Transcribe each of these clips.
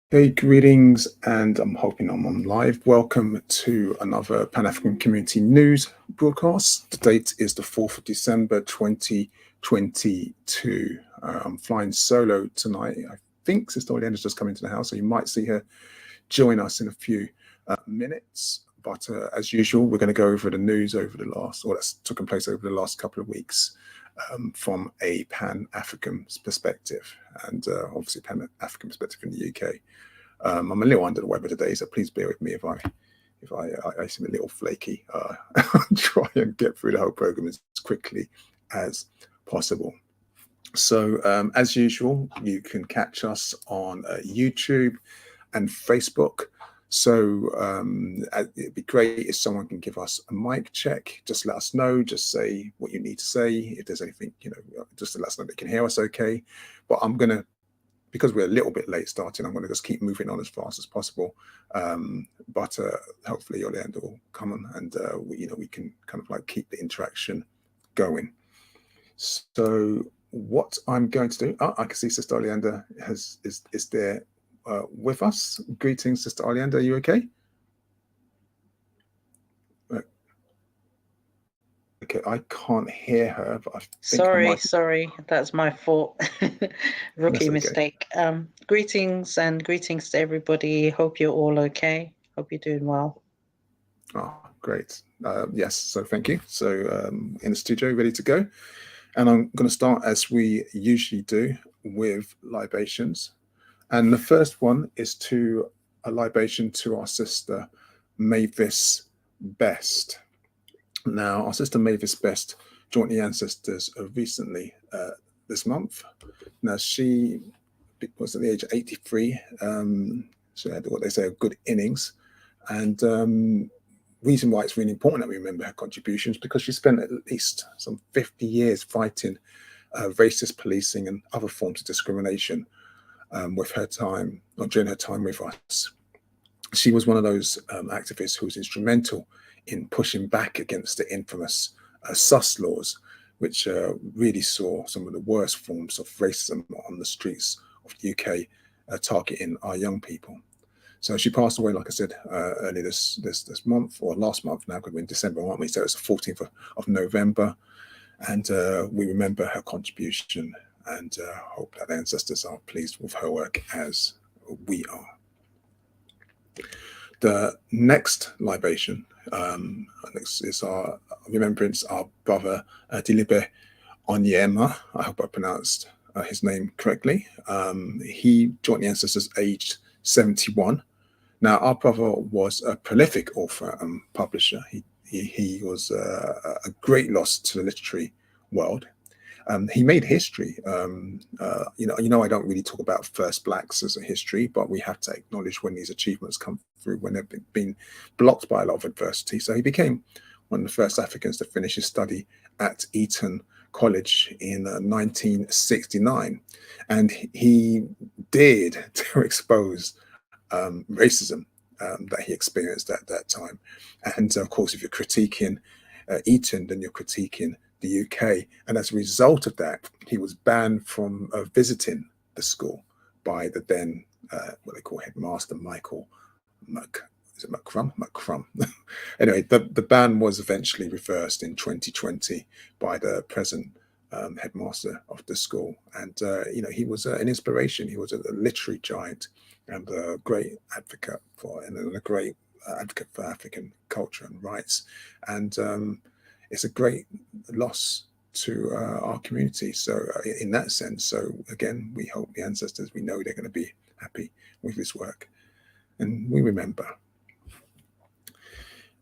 Hey, greetings, and I'm hoping I'm on live. Welcome to another Pan African Community News broadcast. The date is the 4th of December 2022. I'm flying solo tonight. I think Sister Oleander's just coming to the house, so you might see her join us in a few minutes. But as usual, we're going to go over the news over the last, or that's taken place over the last couple of weeks from a Pan-African perspective, and obviously Pan-African perspective in the UK. I'm a little under the weather today, so please bear with me if I seem a little flaky. I'll try and get through the whole program as quickly as possible. So, as usual, you can catch us on YouTube and Facebook. So it'd be great if someone can give us a mic check. Just let us know. Just say what you need to say. If there's anything, just to let us know they can hear us okay. But I'm going to, because we're a little bit late starting, I'm going to just keep moving on as fast as possible. But hopefully your end will come on, and we can kind of like keep the interaction going. So what I'm going to do, I can see Sister Oleander is there with us. Greetings, Sister Oleander. Are you okay? Okay, I can't hear her, but I think I might. Sorry, that's my fault. Rookie okay. mistake. Greetings to everybody. Hope you're all okay. Hope you're doing well. Oh, great. Yes, so thank you. So in the studio, ready to go. And I'm going to start, as we usually do, with libations. And the first one is a libation to our sister Mavis Best. Now, our sister Mavis Best joined the ancestors recently this month. Now, she was at the age of 83. She had what they say a good innings. And reason why it's really important that we remember her contributions, because she spent at least some 50 years fighting racist policing and other forms of discrimination with her time, or during her time with us. She was one of those activists who was instrumental in pushing back against the infamous SUS laws, which really saw some of the worst forms of racism on the streets of the UK targeting our young people. So she passed away, like I said, early this month, or last month now, because we're in December, aren't we? So it's the 14th of November. And we remember her contribution, and hope that ancestors are pleased with her work as we are. The next libation is our remembrance, our brother Dilibe Onyema. I hope I pronounced his name correctly. He joined the ancestors aged 71. Now, our brother was a prolific author and publisher. He was a great loss to the literary world. He made history. I don't really talk about first blacks as a history, but we have to acknowledge when these achievements come through, when they've been blocked by a lot of adversity. So he became one of the first Africans to finish his study at Eton College in 1969. And he dared to expose racism that he experienced at that time. And of course, if you're critiquing Eton, then you're critiquing the UK. And as a result of that, he was banned from visiting the school by the then, what they call headmaster, Michael McCrum. Anyway, the ban was eventually reversed in 2020 by the present headmaster of the school. And, he was an inspiration. He was a literary giant and a great advocate for, and a great advocate for African culture and rights. And it's a great loss to our community. So in that sense, so again, we hope the ancestors, we know they're going to be happy with this work. And we remember.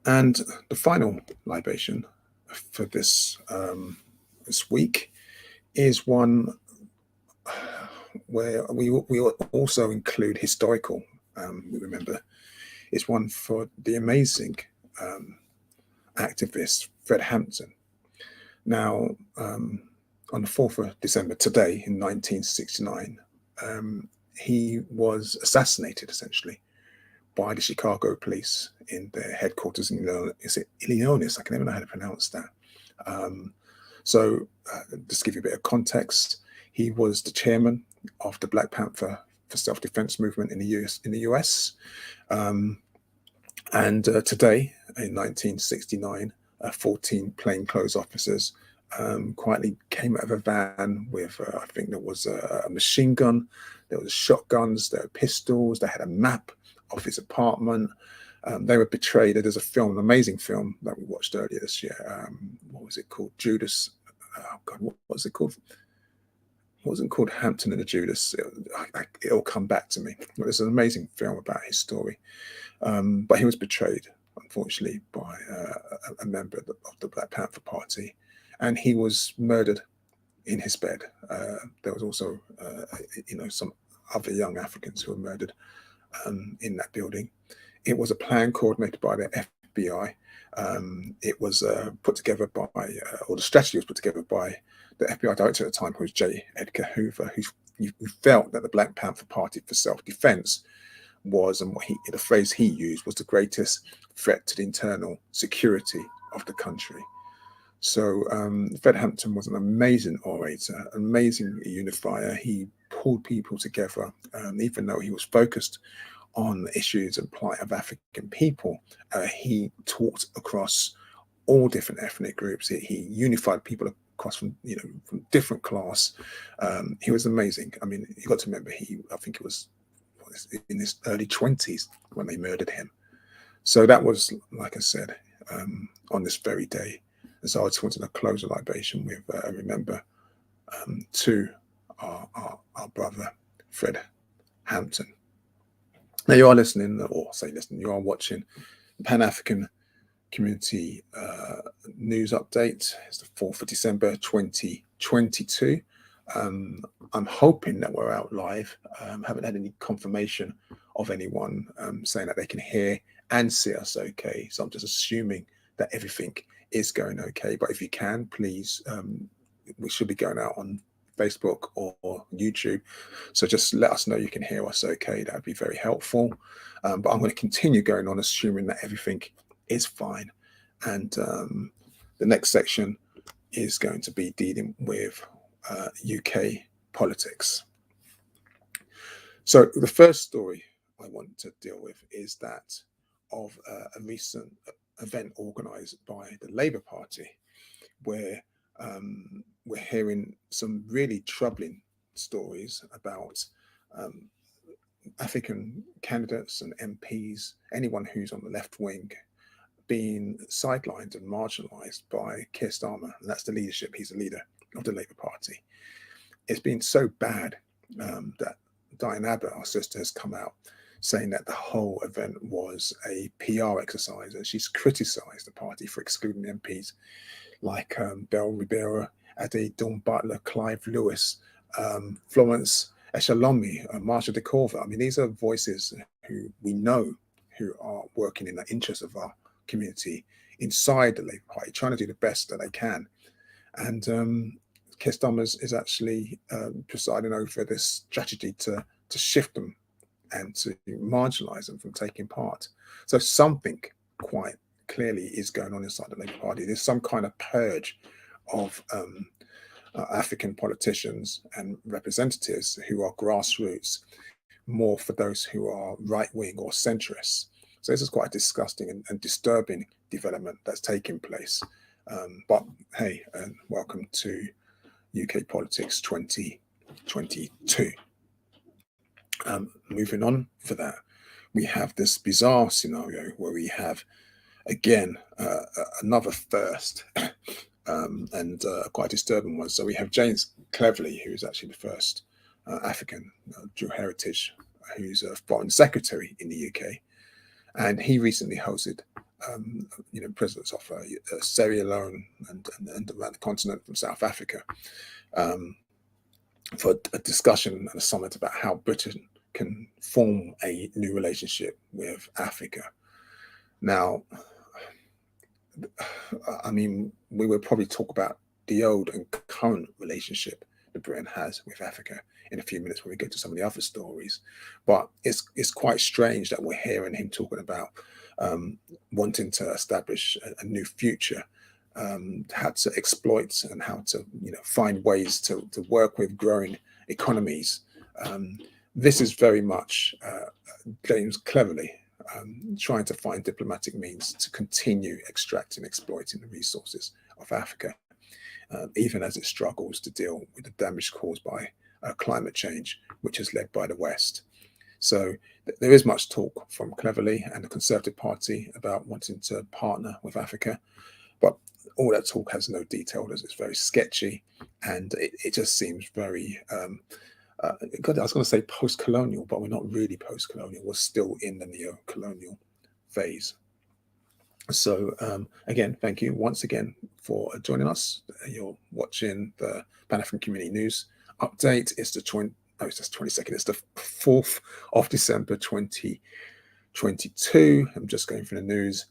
And the final libation for this week is one where we also include historical. We remember is one for the amazing activist Fred Hampton. Now, on the 4th of December, today in 1969, he was assassinated essentially by the Chicago police in their headquarters in Illinois? I can never know how to pronounce that. So just to give you a bit of context, he was the chairman of the Black Panther for self-defense movement in the US. And today, in 1969, 14 plainclothes officers quietly came out of a van with, I think there was a machine gun, there was shotguns, there were pistols, they had a map of his apartment. They were betrayed. There's a film, an amazing film that we watched earlier this year. What was it called? Judas. Oh God, what was it called? It wasn't called Hampton and the Judas. It'll come back to me. It's an amazing film about his story. But he was betrayed, unfortunately, by a member of the Black Panther Party, and he was murdered in his bed. There was also, some other young Africans who were murdered in that building. It was a plan coordinated by the FBI. It was put together by, or the strategy was put together by the FBI director at the time, who was J. Edgar Hoover, who felt that the Black Panther Party for self-defense was, and the phrase he used was, the greatest threat to the internal security of the country. So Fred Hampton was an amazing orator, an amazing unifier. He pulled people together, even though he was focused on issues and plight of African people. He talked across all different ethnic groups. He unified people across from different class. He was amazing. I mean, you got to remember, I think it was in his early 20s when they murdered him. So that was, like I said, on this very day. And so I just wanted to close a libation with remember to our brother Fred Hampton. Now you are listening, or say listening, you are watching the Pan-African Community News Update. It's the 4th of December 2022. I'm hoping that we're out live. Haven't had any confirmation of anyone saying that they can hear and see us okay. So I'm just assuming that everything is going okay. But if you can, please, we should be going out on Facebook or YouTube. So just let us know you can hear us okay. That would be very helpful. But I'm going to continue going on, assuming that everything is fine. And the next section is going to be dealing with UK politics. So the first story I want to deal with is that of a recent event organised by the Labour Party, where we're hearing some really troubling stories about African candidates and MPs, anyone who's on the left wing, being sidelined and marginalised by Keir Starmer. And that's the leadership. He's the leader of the Labour Party. It's been so bad that Diane Abbott, our sister, has come out saying that the whole event was a PR exercise, and she's criticised the party for excluding MPs like Bell Ribera, Ade Dawn Butler, Clive Lewis, Florence Eshalomi, Marsha de Corva. I mean, these are voices who we know who are working in the interest of our community inside the Labour Party, trying to do the best that they can. And Keir Starmer is actually presiding over this strategy to shift them and to marginalise them from taking part. So something quite clearly is going on inside the Labour Party. There's some kind of purge of African politicians and representatives who are grassroots, more for those who are right-wing or centrists. So this is quite a disgusting and disturbing development that's taking place. But hey, and welcome to UK Politics 2022. Moving on for that, we have this bizarre scenario where we have, again, another first and quite a disturbing one. So we have James Cleverly, who is actually the first African dual heritage, who's a foreign secretary in the UK. And he recently hosted, presidents of Sierra Leone and around the continent from South Africa for a discussion and a summit about how Britain can form a new relationship with Africa. Now, I mean, we will probably talk about the old and current relationship that Britain has with Africa in a few minutes when we get to some of the other stories. But it's quite strange that we're hearing him talking about wanting to establish a new future, how to exploit and how to find ways to work with growing economies this is very much James cleverly trying to find diplomatic means to continue extracting, exploiting the resources of Africa, even as it struggles to deal with the damage caused by climate change, which is led by the West. So there is much talk from Cleverly and the Conservative Party about wanting to partner with Africa, but all that talk has no detail. It's very sketchy, and it just seems very God, I was going to say post-colonial, but we're not really post-colonial. We're still in the neo-colonial phase. So again, thank you once again for joining us. You're watching the Pan-African Community News update. It's the 22nd. It's the 4th of December 2022. I'm just going through the news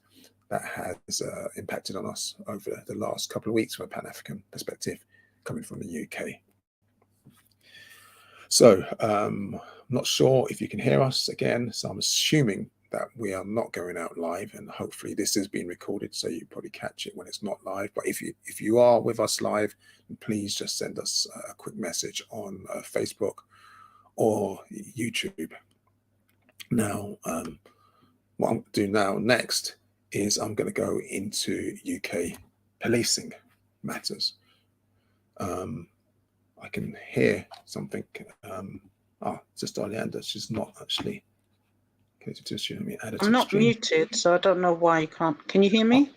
that has impacted on us over the last couple of weeks from a Pan-African perspective, coming from the UK. So I'm not sure if you can hear us again. So I'm assuming that we are not going out live, and hopefully this is being recorded, so you probably catch it when it's not live. But if you are with us live, please just send us a quick message on Facebook or YouTube. Now, what I'm going to do now next is I'm going to go into UK policing matters. I can hear something. Sister Oleander, she's not actually connected to the stream. Let me add her to I'm the not stream. muted, so I don't know why you can't. Can you hear me?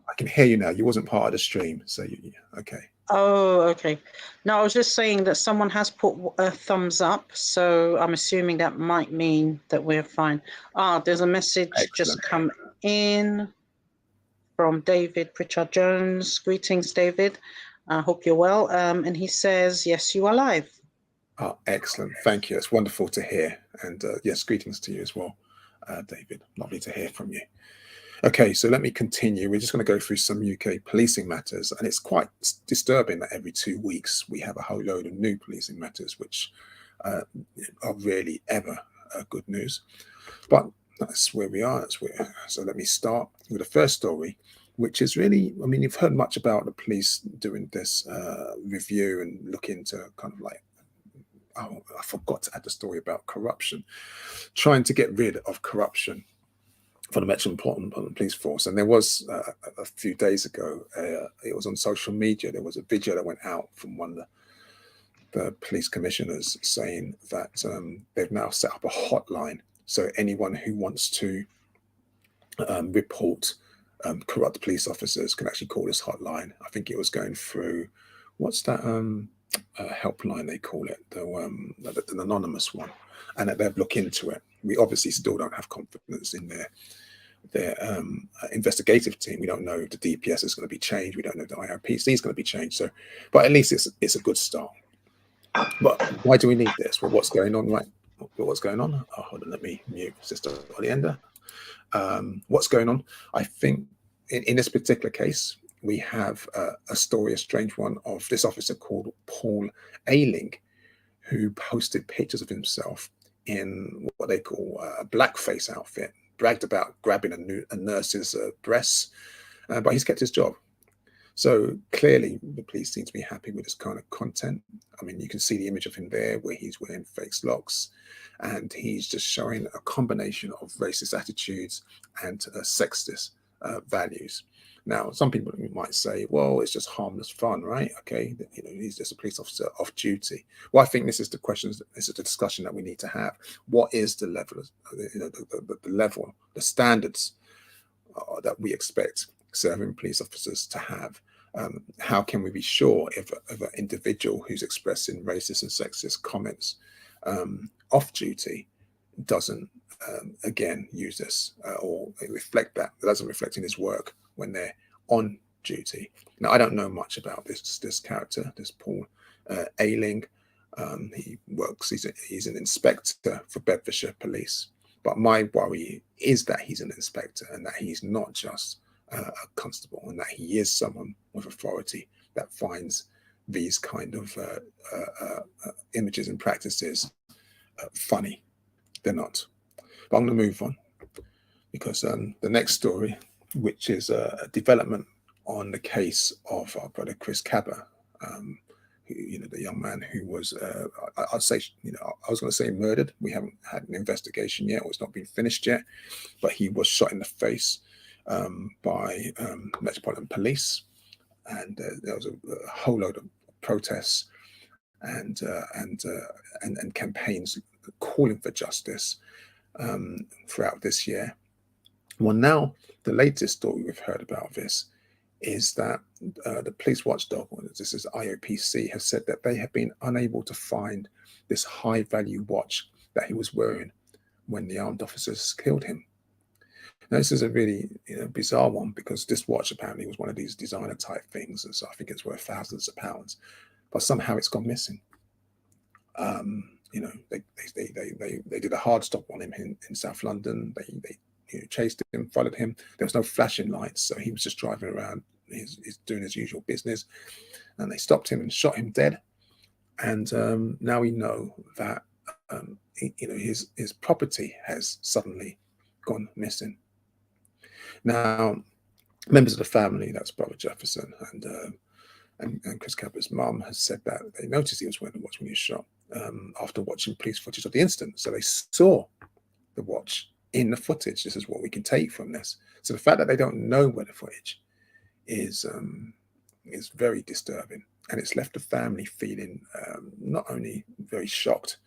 I can hear you now. You wasn't part of the stream, so okay. Oh, okay. No, I was just saying that someone has put a thumbs up, so I'm assuming that might mean that we're fine. There's a message just come in from David Pritchard Jones. Greetings, David. I hope you're well. And he says, yes, you are live. Oh, excellent. Thank you. It's wonderful to hear. And yes, greetings to you as well, David. Lovely to hear from you. Okay, so let me continue. We're just going to go through some UK policing matters, and it's quite disturbing that every 2 weeks we have a whole load of new policing matters, which are rarely ever good news. But that's where we are. So let me start with the first story, which is really, I mean, you've heard much about the police doing this review and look into kind of like, oh, I forgot to add the story about corruption, trying to get rid of corruption for the Metropolitan Police Force. And there was a few days ago, it was on social media, there was a video that went out from one of the police commissioners saying that they've now set up a hotline. So anyone who wants to report corrupt police officers can actually call this hotline. I think it was going through, what's that helpline they call it, the anonymous one, and that they'll look into it. We obviously still don't have confidence in their investigative team. We don't know if the DPS is going to be changed. We don't know if the IRPC is going to be changed. So, but at least it's a good start. But why do we need this? Well, what's going on? Right? What's going on? Oh, hold on, let me mute Sister Oleander. What's going on? I think in this particular case, we have a story, a strange one, of this officer called Paul Ayling, who posted pictures of himself in what they call a blackface outfit, bragged about grabbing a nurse's breasts, but he's kept his job. So clearly the police seem to be happy with this kind of content. I mean, you can see the image of him there where he's wearing fake locks, and he's just showing a combination of racist attitudes and sexist values. Now, some people might say, well, it's just harmless fun, right? Okay, he's just a police officer off duty. Well, I think this is the discussion that we need to have. What is the level of, the level, the standards that we expect serving police officers to have? How can we be sure if an individual who's expressing racist and sexist comments off duty doesn't again use this or reflect that? It doesn't reflect in his work when they're on duty. Now, I don't know much about this character, this Paul Ayling. He works. He's an inspector for Bedfordshire Police. But my worry is that he's an inspector and that he's not just a constable, and that he is someone with authority that finds these kind of images and practices funny. They're not. But I'm going to move on, because the next story, which is a development on the case of our brother Chris Cabba, the young man who was, I'd say, I was going to say murdered. We haven't had an investigation yet, or it's not been finished yet, but he was shot in the face by Metropolitan Police, and there was a whole load of protests and campaigns calling for justice throughout this year. Well, now the latest story we've heard about this is that the police watchdog, this is IOPC, has said that they have been unable to find this high-value watch that he was wearing when the armed officers killed him. Now, this is a really bizarre one, because this watch apparently was one of these designer type things, and so I think it's worth thousands of pounds, but somehow it's gone missing. They did a hard stop on him in South London. They chased him, followed him. There was no flashing lights, so he was just driving around. He's doing his usual business, and they stopped him and shot him dead. And now we know that his property has suddenly gone missing. Now, members of the family, that's Brother Jefferson and Chris Cabba's mum, has said that they noticed he was wearing the watch when he was shot after watching police footage of the incident. So they saw the watch in the footage. This is what we can take from this. So the fact that they don't know where the footage is very disturbing, and it's left the family feeling not only very shocked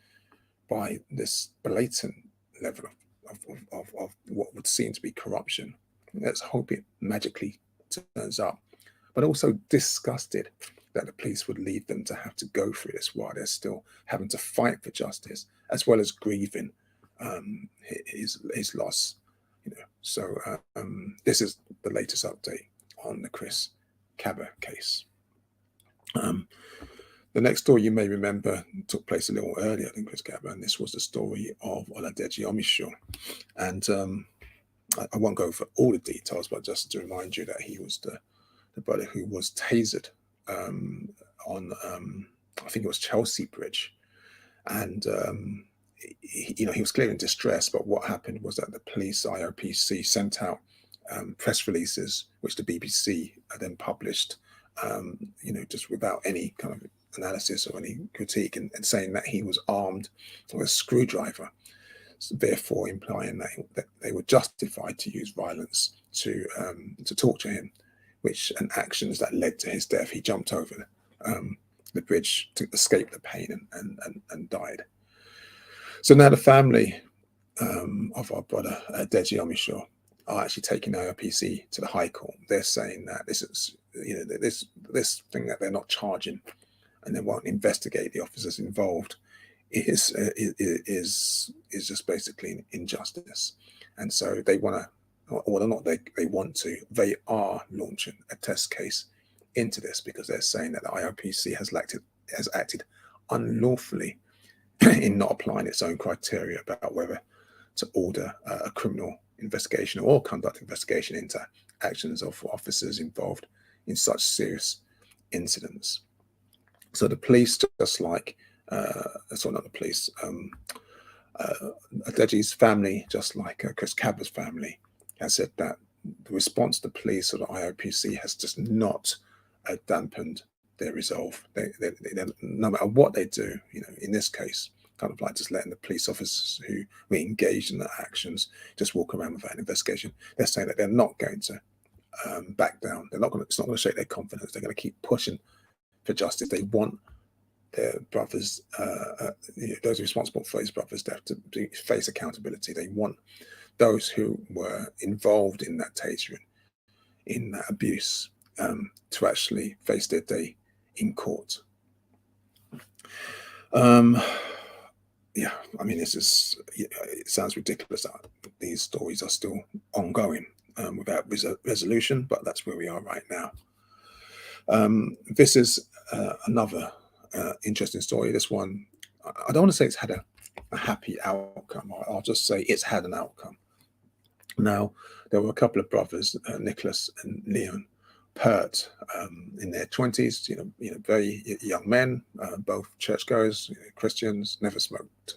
by this blatant level of what would seem to be corruption. Let's hope it magically turns up, but also disgusted that the police would leave them to have to go through this while they're still having to fight for justice, as well as grieving his loss. So this is the latest update on the Chris Cabba case. The next story, you may remember, took place a little earlier than Chris Cabba, and this was the story of Oladeji Omisho. And I won't go over all the details, but just to remind you that he was the brother who was tasered on, I think it was Chelsea Bridge. And he was clearly in distress, but what happened was that the police, IOPC, sent out press releases, which the BBC then published, just without any kind of analysis or any critique, and saying that he was armed with a screwdriver, so therefore implying that they were justified to use violence to torture him, and actions that led to his death. He jumped over the bridge to escape the pain and died. So now the family of our brother Deji Omisho are actually taking IOPC to the High Court. They're saying that this is, this thing that they're not charging and they won't investigate the officers involved is just basically an injustice. And so they want to, or not they want to, they are launching a test case into this, because they're saying that the IOPC has acted unlawfully in not applying its own criteria about whether to order a criminal investigation or conduct investigation into actions of officers involved in such serious incidents. So the police, just like, sorry, not the police, Adeji's family, just like Chris Cabba's family, has said that the response to the police or the IOPC has just not dampened their resolve. They, no matter what they do, in this case, kind of like just letting the police officers who were engaged in the actions just walk around without an investigation. They're saying that they're not going to back down. They're not going to. It's not going to shake their confidence. They're going to keep pushing for justice. They want their brothers, those responsible for his brother's death, to face accountability. They want those who were involved in that tasering, in that abuse, to actually face their day in court. Yeah, I mean, this is, it sounds ridiculous that these stories are still ongoing without resolution, but that's where we are right now. This is another interesting story. This one, I don't want to say it's had a happy outcome. I'll just say it's had an outcome. Now, there were a couple of brothers, Nicholas and Leon Pert, in their 20s, very young men, both churchgoers, Christians, never smoked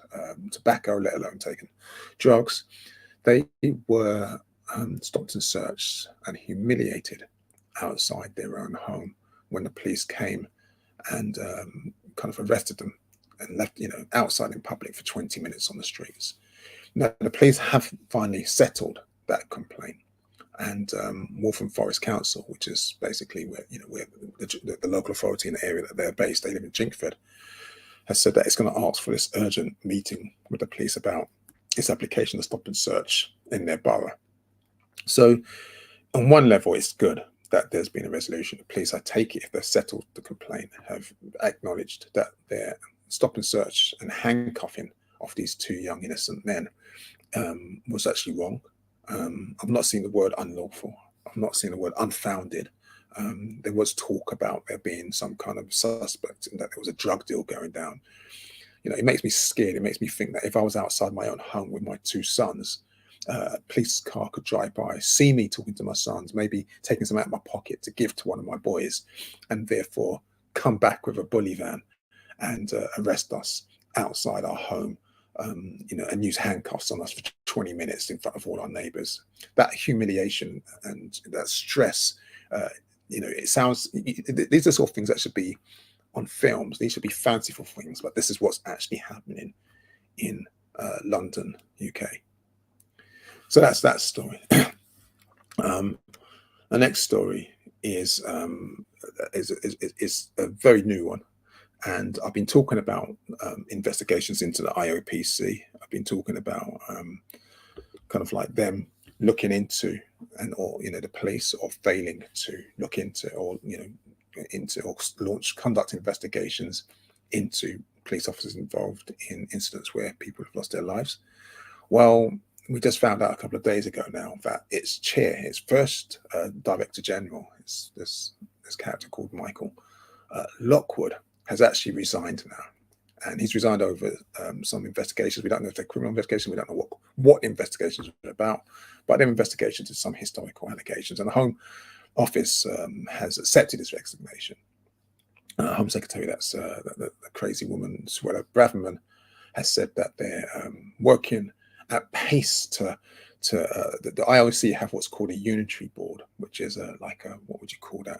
tobacco, let alone taken drugs. They were stopped and searched and humiliated outside their own home when the police came and kind of arrested them and left, outside in public for 20 minutes on the streets. Now, the police have finally settled that complaint, and Waltham Forest Council, which is basically where the local authority in the area that they're based, they live in Jinkford, has said that it's going to ask for this urgent meeting with the police about its application to stop and search in their borough. So on one level, it's good that there's been a resolution. The police, I take it, if they've settled the complaint, have acknowledged that their stop and search and handcuffing of these two young innocent men was actually wrong. I've not seen the word unlawful. I've not seen the word unfounded. There was talk about there being some kind of suspect and that there was a drug deal going down. It makes me scared. It makes me think that if I was outside my own home with my two sons, a police car could drive by, see me talking to my sons, maybe taking some out of my pocket to give to one of my boys, and therefore come back with a bully van and arrest us outside our home, and use handcuffs on us for 20 minutes in front of all our neighbours. That humiliation and that stress, it sounds, these are sort of things that should be on films. These should be fanciful things, but this is what's actually happening in London, UK. So that's that story. The next story is a very new one, and I've been talking about investigations into the IOPC. I've been talking about kind of like them looking into, or the police, or failing to look into, or conduct investigations into police officers involved in incidents where people have lost their lives. Well, we just found out a couple of days ago now that its chair, its first director general, this character called Michael Lockwood, has actually resigned now. And he's resigned over some investigations. We don't know if they're criminal investigations. We don't know what investigations are about, but they're investigations into some historical allegations. And the Home Office has accepted his resignation. Home Secretary, that's the crazy woman, Suella Braverman, has said that they're working at pace to the IOC have what's called a unitary board, which is what would you call that?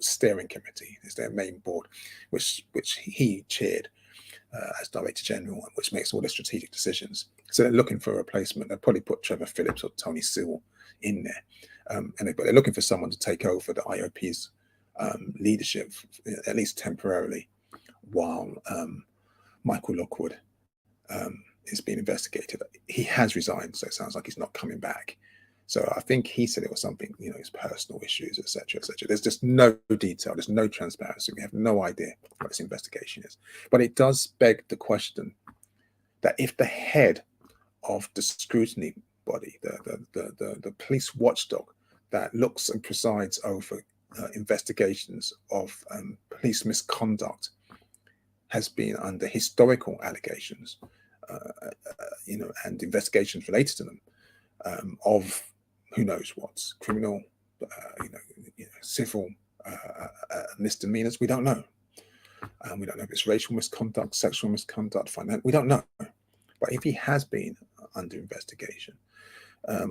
Steering committee is their main board, which he chaired as Director General, which makes all the strategic decisions. So they're looking for a replacement. They'll probably put Trevor Phillips or Tony Sewell in there, but they're looking for someone to take over the IOP's leadership, at least temporarily, while Michael Lockwood is being investigated. He has resigned, so it sounds like he's not coming back. So I think he said it was something, his personal issues, etc., etc. There's just no detail. There's no transparency. We have no idea what this investigation is. But it does beg the question that if the head of the scrutiny body, the police watchdog that looks and presides over investigations of police misconduct, has been under historical allegations, and investigations related to them of who knows what's criminal, civil misdemeanors. We don't know. We don't know if it's racial misconduct, sexual misconduct, financial. We don't know. But if he has been under investigation,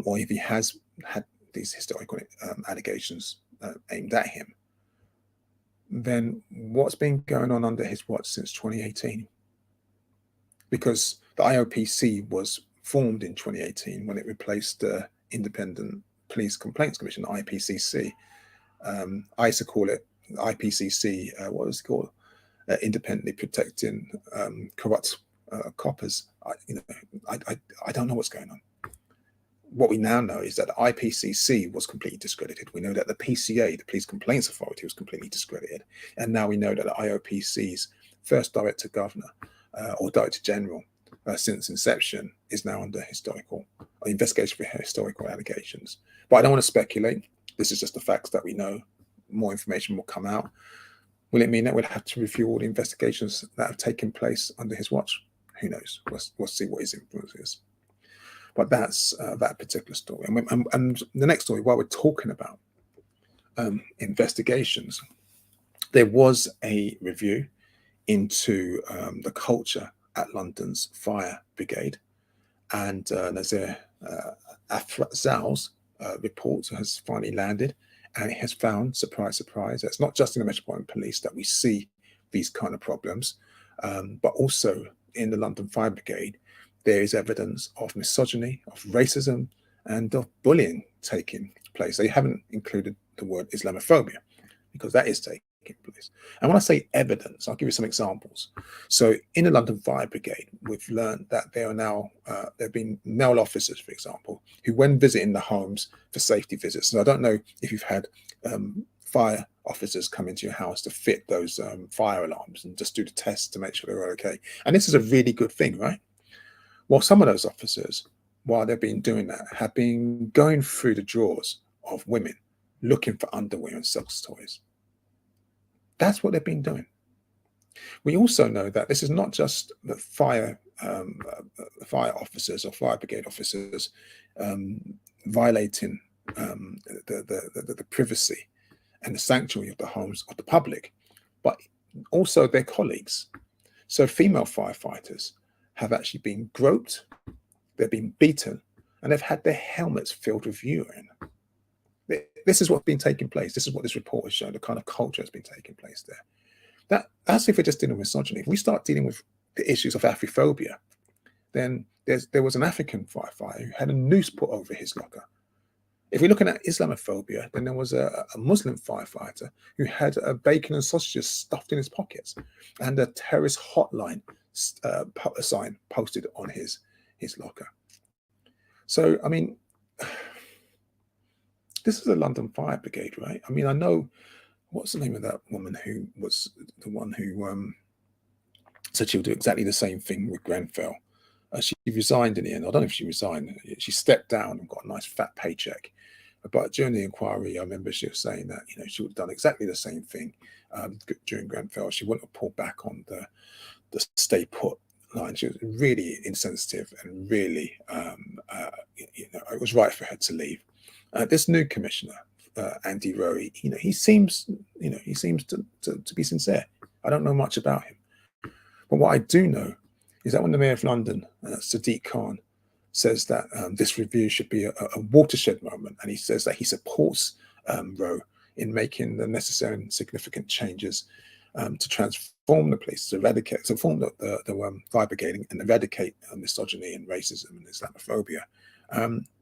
or if he has had these historical allegations aimed at him, then what's been going on under his watch since 2018? Because the IOPC was formed in 2018 when it replaced the Independent Police Complaints Commission, the IPCC. I used to call it IPCC, what was it called? Independently Protecting Corrupt Coppers. I don't know what's going on. What we now know is that the IPCC was completely discredited. We know that the PCA, the Police Complaints Authority, was completely discredited. And now we know that the IOPC's first Director Governor, or Director General, since inception, is now under investigation for historical allegations. But I don't want to speculate. This is just the facts that we know. More information will come out. Will it mean that we'll have to review all the investigations that have taken place under his watch? Who knows? We'll see what his influence is. But that's that particular story. And the next story, while we're talking about investigations, there was a review into the culture at London's fire brigade, and Nazir Afzal's report has finally landed, And it has found, surprise, surprise, that it's not just in the Metropolitan Police that we see these kind of problems, but also in the London Fire Brigade, there is evidence of misogyny, of racism, and of bullying taking place. They haven't included the word Islamophobia, because that is taking place. And when I say evidence, I'll give you some examples. So in the London Fire Brigade, we've learned that there are now, there have been male officers, for example, who when visiting the homes for safety visits, and I don't know if you've had fire officers come into your house to fit those fire alarms and just do the tests to make sure they're okay. And this is a really good thing, right? Well, some of those officers, while they've been doing that, have been going through the drawers of women looking for underwear and sex toys. That's what they've been doing. We also know that this is not just the fire officers or fire brigade officers violating the privacy and the sanctuary of the homes of the public, but also their colleagues. So female firefighters have actually been groped, they've been beaten, and they've had their helmets filled with urine. This is what's been taking place. This is what this report has shown, the kind of culture that's been taking place there. That's if we're just dealing with misogyny. If we start dealing with the issues of Afrophobia, then there was an African firefighter who had a noose put over his locker. If we're looking at Islamophobia, then there was a Muslim firefighter who had bacon and sausages stuffed in his pockets, and a terrorist hotline sign posted on his locker. So, I mean, this is a London Fire Brigade, right? I mean, I know, what's the name of that woman who was the one who said she'll do exactly the same thing with Grenfell? She resigned in the end. I don't know if she resigned. She stepped down and got a nice fat paycheck. But during the inquiry, I remember she was saying that, you know, she would have done exactly the same thing during Grenfell. She wouldn't have pulled back on the stay put line. She was really insensitive and really, you know, it was right for her to leave. This new commissioner, Andy Rowe, you know, he seems to be sincere. I don't know much about him, but what I do know is that when the Mayor of London, Sadiq Khan, says that this review should be a watershed moment, and he says that he supports Rowe in making the necessary and significant changes to transform the police, to transform the fire brigade and eradicate misogyny and racism and Islamophobia.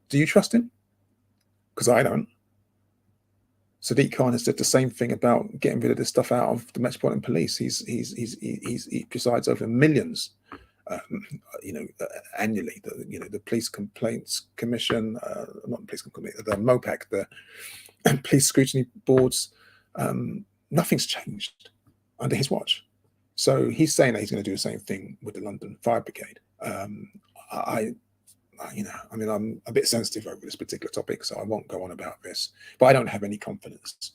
Do you trust him? Because I don't. Sadiq Khan has said the same thing about getting rid of this stuff out of the Metropolitan Police. He presides over millions, you know, annually. The Police Complaints Commission, not the Police Complaints, the MOPAC, the Police Scrutiny Boards. Nothing's changed under his watch. So he's saying that he's going to do the same thing with the London Fire Brigade. You know, I mean, I'm a bit sensitive over this particular topic, so I won't go on about this. But I don't have any confidence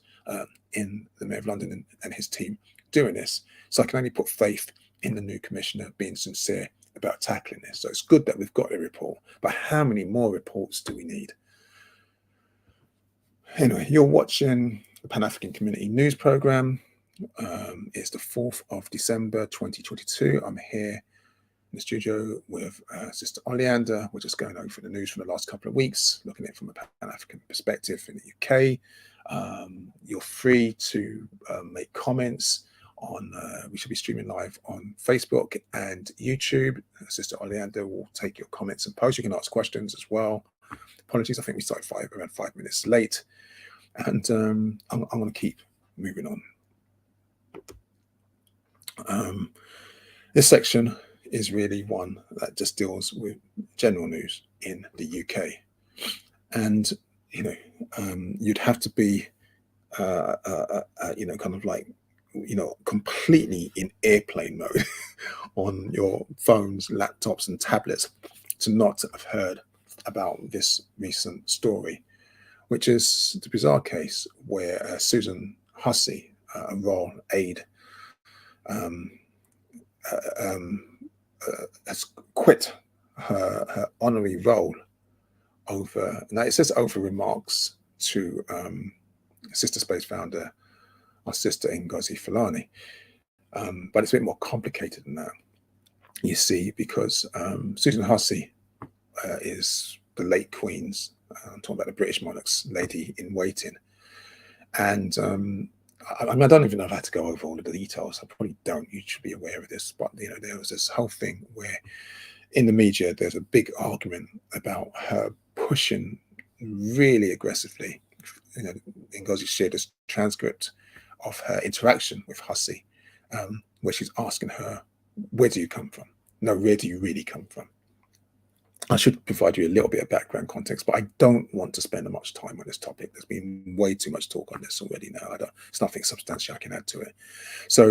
in the Mayor of London and his team doing this. So I can only put faith in the new commissioner being sincere about tackling this. So it's good that we've got a report, but how many more reports do we need? Anyway, you're watching the Pan-African Community News Programme. It's the 4th of December 2022. I'm here in the studio with Sister Oleander. We're just going over the news from the last couple of weeks, looking at it from a Pan-African perspective in the UK. You're free to make comments on, we should be streaming live on Facebook and YouTube. Sister Oleander will take your comments and posts. You can ask questions as well. Apologies, I think we started around 5 minutes late. And I'm going to keep moving on. This section is really one that just deals with general news in the UK. And, you know, you'd have to be, you know, kind of like, you know, completely in airplane mode on your phones, laptops and tablets to not have heard about this recent story, which is the bizarre case where Susan Hussey, a royal aide, has quit her honorary role over, now it says over remarks to Sister Space founder, our sister Ngozi Fulani. But it's a bit more complicated than that, you see, because Susan Hussey is the late Queen's, I'm talking about the British monarch's lady in waiting. And I don't even know if I had to go over all of the details. I probably don't. You should be aware of this. But, you know, there was this whole thing where in the media, there's a big argument about her pushing really aggressively. You know, Ngozi shared this transcript of her interaction with Hussey, where she's asking her, where do you come from? No, where do you really come from? I should provide you a little bit of background context, but I don't want to spend much time on this topic. There's been way too much talk on this already now. It's nothing substantial I can add to it. So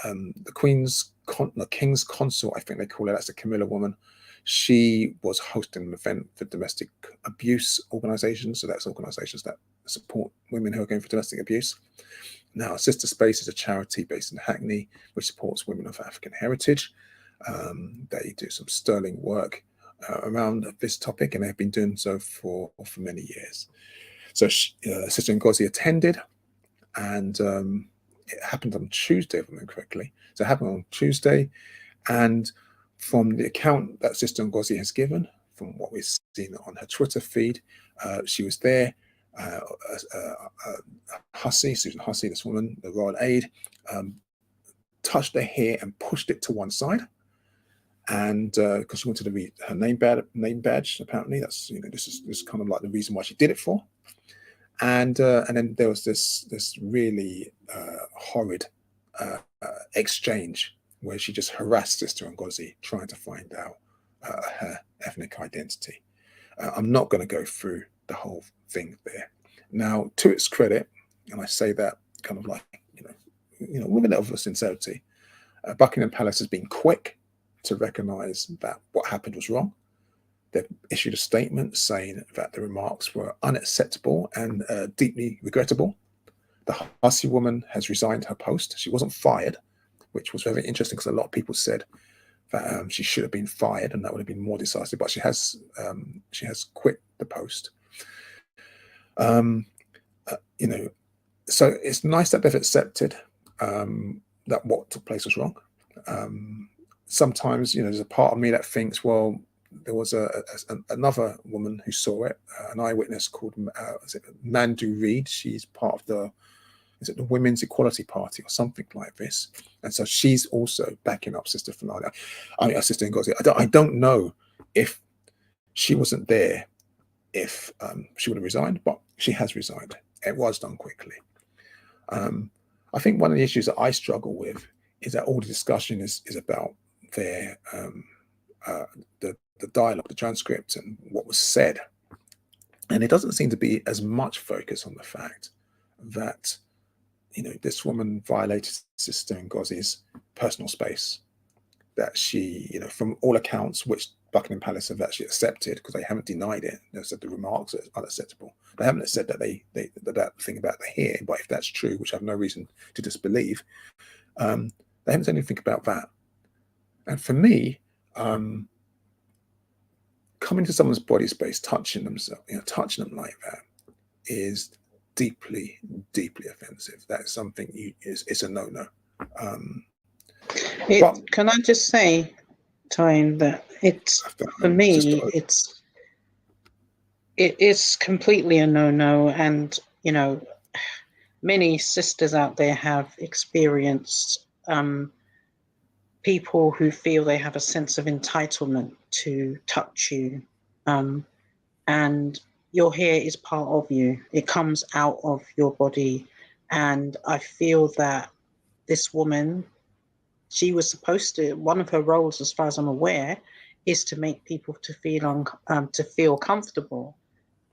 the King's Consort, I think they call it, that's the Camilla woman. She was hosting an event for domestic abuse organizations. So that's organizations that support women who are going for domestic abuse. Now, Sister Space is a charity based in Hackney, which supports women of African heritage. They do some sterling work around this topic, and they've been doing so for many years. So Sister Ngozi attended, and it happened on Tuesday, if I remember correctly. So it happened on Tuesday, and from the account that Sister Ngozi has given, from what we've seen on her Twitter feed, she was there. Susan Hussey, this woman, the royal aide, touched her hair and pushed it to one side. And because she wanted to read her name badge, apparently that's, you know, this is kind of like the reason why she did it for. And then there was this really horrid exchange where she just harassed Sister Ngozi, trying to find out her ethnic identity. I'm not going to go through the whole thing there. Now, to its credit, and I say that kind of like, you know, with a level of sincerity, Buckingham Palace has been quick to recognise that what happened was wrong. They've issued a statement saying that the remarks were unacceptable and deeply regrettable. The Hussey woman has resigned her post. She wasn't fired, which was very interesting because a lot of people said that she should have been fired and that would have been more decisive, but she has quit the post. You know, so it's nice that they've accepted that what took place was wrong. Sometimes, you know, there's a part of me that thinks, well, there was another woman who saw it, an eyewitness called Mandu Reid. She's part of the Women's Equality Party or something like this, and so she's also backing up Sister Fanani. I mean, Sister Ngozi. I don't know if she wasn't there, if she would have resigned, but she has resigned. It was done quickly. I think one of the issues that I struggle with is that all the discussion is about their the dialogue, the transcript, and what was said, and it doesn't seem to be as much focus on the fact that, you know, this woman violated Sister Ngozi's personal space. That she, you know, from all accounts, which Buckingham Palace have actually accepted because they haven't denied it. They said the remarks are unacceptable. They haven't said that that thing about the hair, but if that's true, which I have no reason to disbelieve, they haven't said anything about that. And for me, coming to someone's body space, touching them like that, is deeply, deeply offensive. That's something it's a no-no. Can I just say, Toyin, that it's, for me, it is completely a no-no, and, you know, many sisters out there have experienced people who feel they have a sense of entitlement to touch you, and your hair is part of you. It comes out of your body, and I feel that this woman, she was supposed to, one of her roles, as far as I'm aware, is to make people to feel comfortable.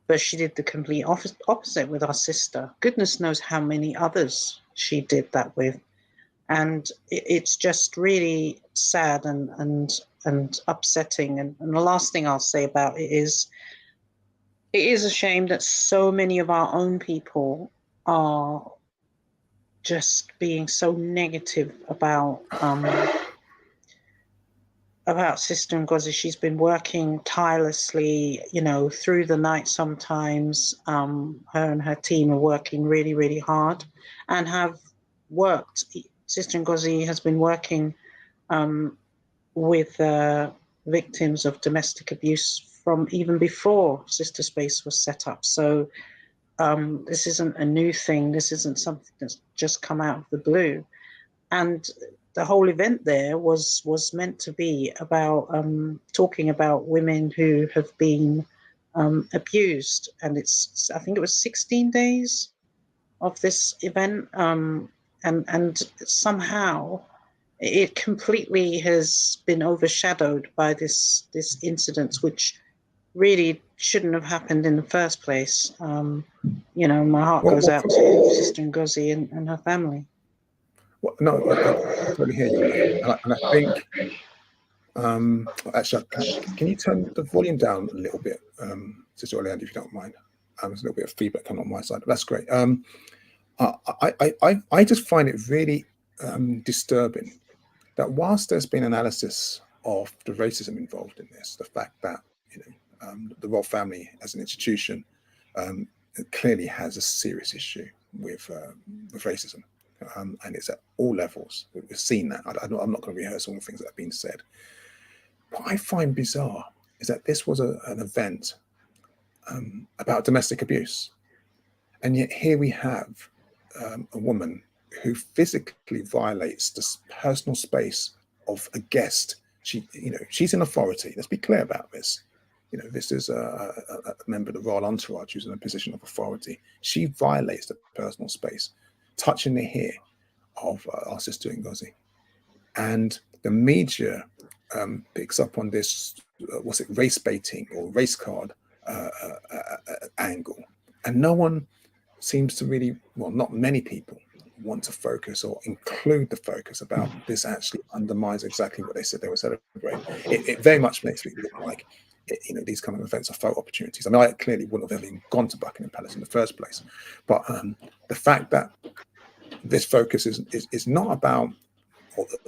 But she did the complete opposite with our sister. Goodness knows how many others she did that with. And it's just really sad and upsetting. And the last thing I'll say about it is a shame that so many of our own people are just being so negative about Sister Ngozi. She's been working tirelessly, you know, through the night sometimes. Her and her team are working really, really hard and have worked. Sister Ngozi has been working with victims of domestic abuse from even before Sister Space was set up. So This isn't a new thing. This isn't something that's just come out of the blue. And the whole event there was meant to be about talking about women who have been abused. And I think it was 16 days of this event. And somehow it completely has been overshadowed by this incident, which really shouldn't have happened in the first place. My heart goes out to Sister Ngozi and her family. Well, no, I totally hear you, and I think actually, can you turn the volume down a little bit, Sister Orlando, if you don't mind? There's a little bit of feedback coming on my side. That's great. I just find it really disturbing that whilst there's been analysis of the racism involved in this, the fact that the royal family as an institution clearly has a serious issue with racism, and it's at all levels. We've seen that. I'm not going to rehearse all the things that have been said. What I find bizarre is that this was an event about domestic abuse, and yet here we have a woman who physically violates the personal space of a guest. She's in authority. Let's be clear about this. This is a member of the royal entourage who's in a position of authority. She violates the personal space, touching the hair of our Sister Ngozi. And the media picks up on this, race baiting or race card angle. And no one seems to really, not many people want to focus or include the focus about this actually undermines exactly what they said they were celebrating. It very much makes me look like these kind of events are photo opportunities. I mean, I clearly wouldn't have even gone to Buckingham Palace in the first place, but the fact that this focus is not about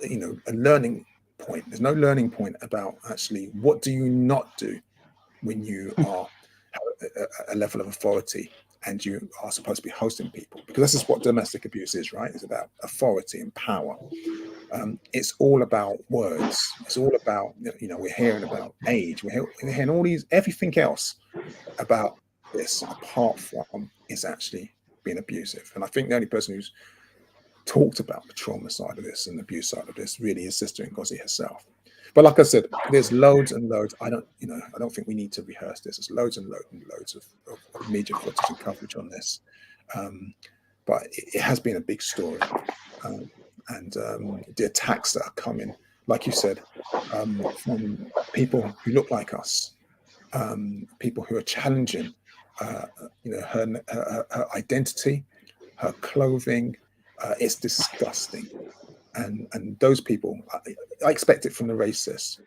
a learning point. There's no learning point about actually what do you not do when you are a level of authority and you are supposed to be hosting people, because this is what domestic abuse is, right? It's about authority and power. It's all about words. It's all about, we're hearing about age. We're hearing everything else about this, apart from it's actually being abusive. And I think the only person who's talked about the trauma side of this and the abuse side of this really is Sister Ngozi herself. But like I said, there's loads and loads. I don't think we need to rehearse this. There's loads and loads and loads of media footage and coverage on this. But it has been a big story. And the attacks that are coming, like you said, from people who look like us, people who are challenging, her identity, her clothing. It's disgusting. And those people, I expect it from the racists,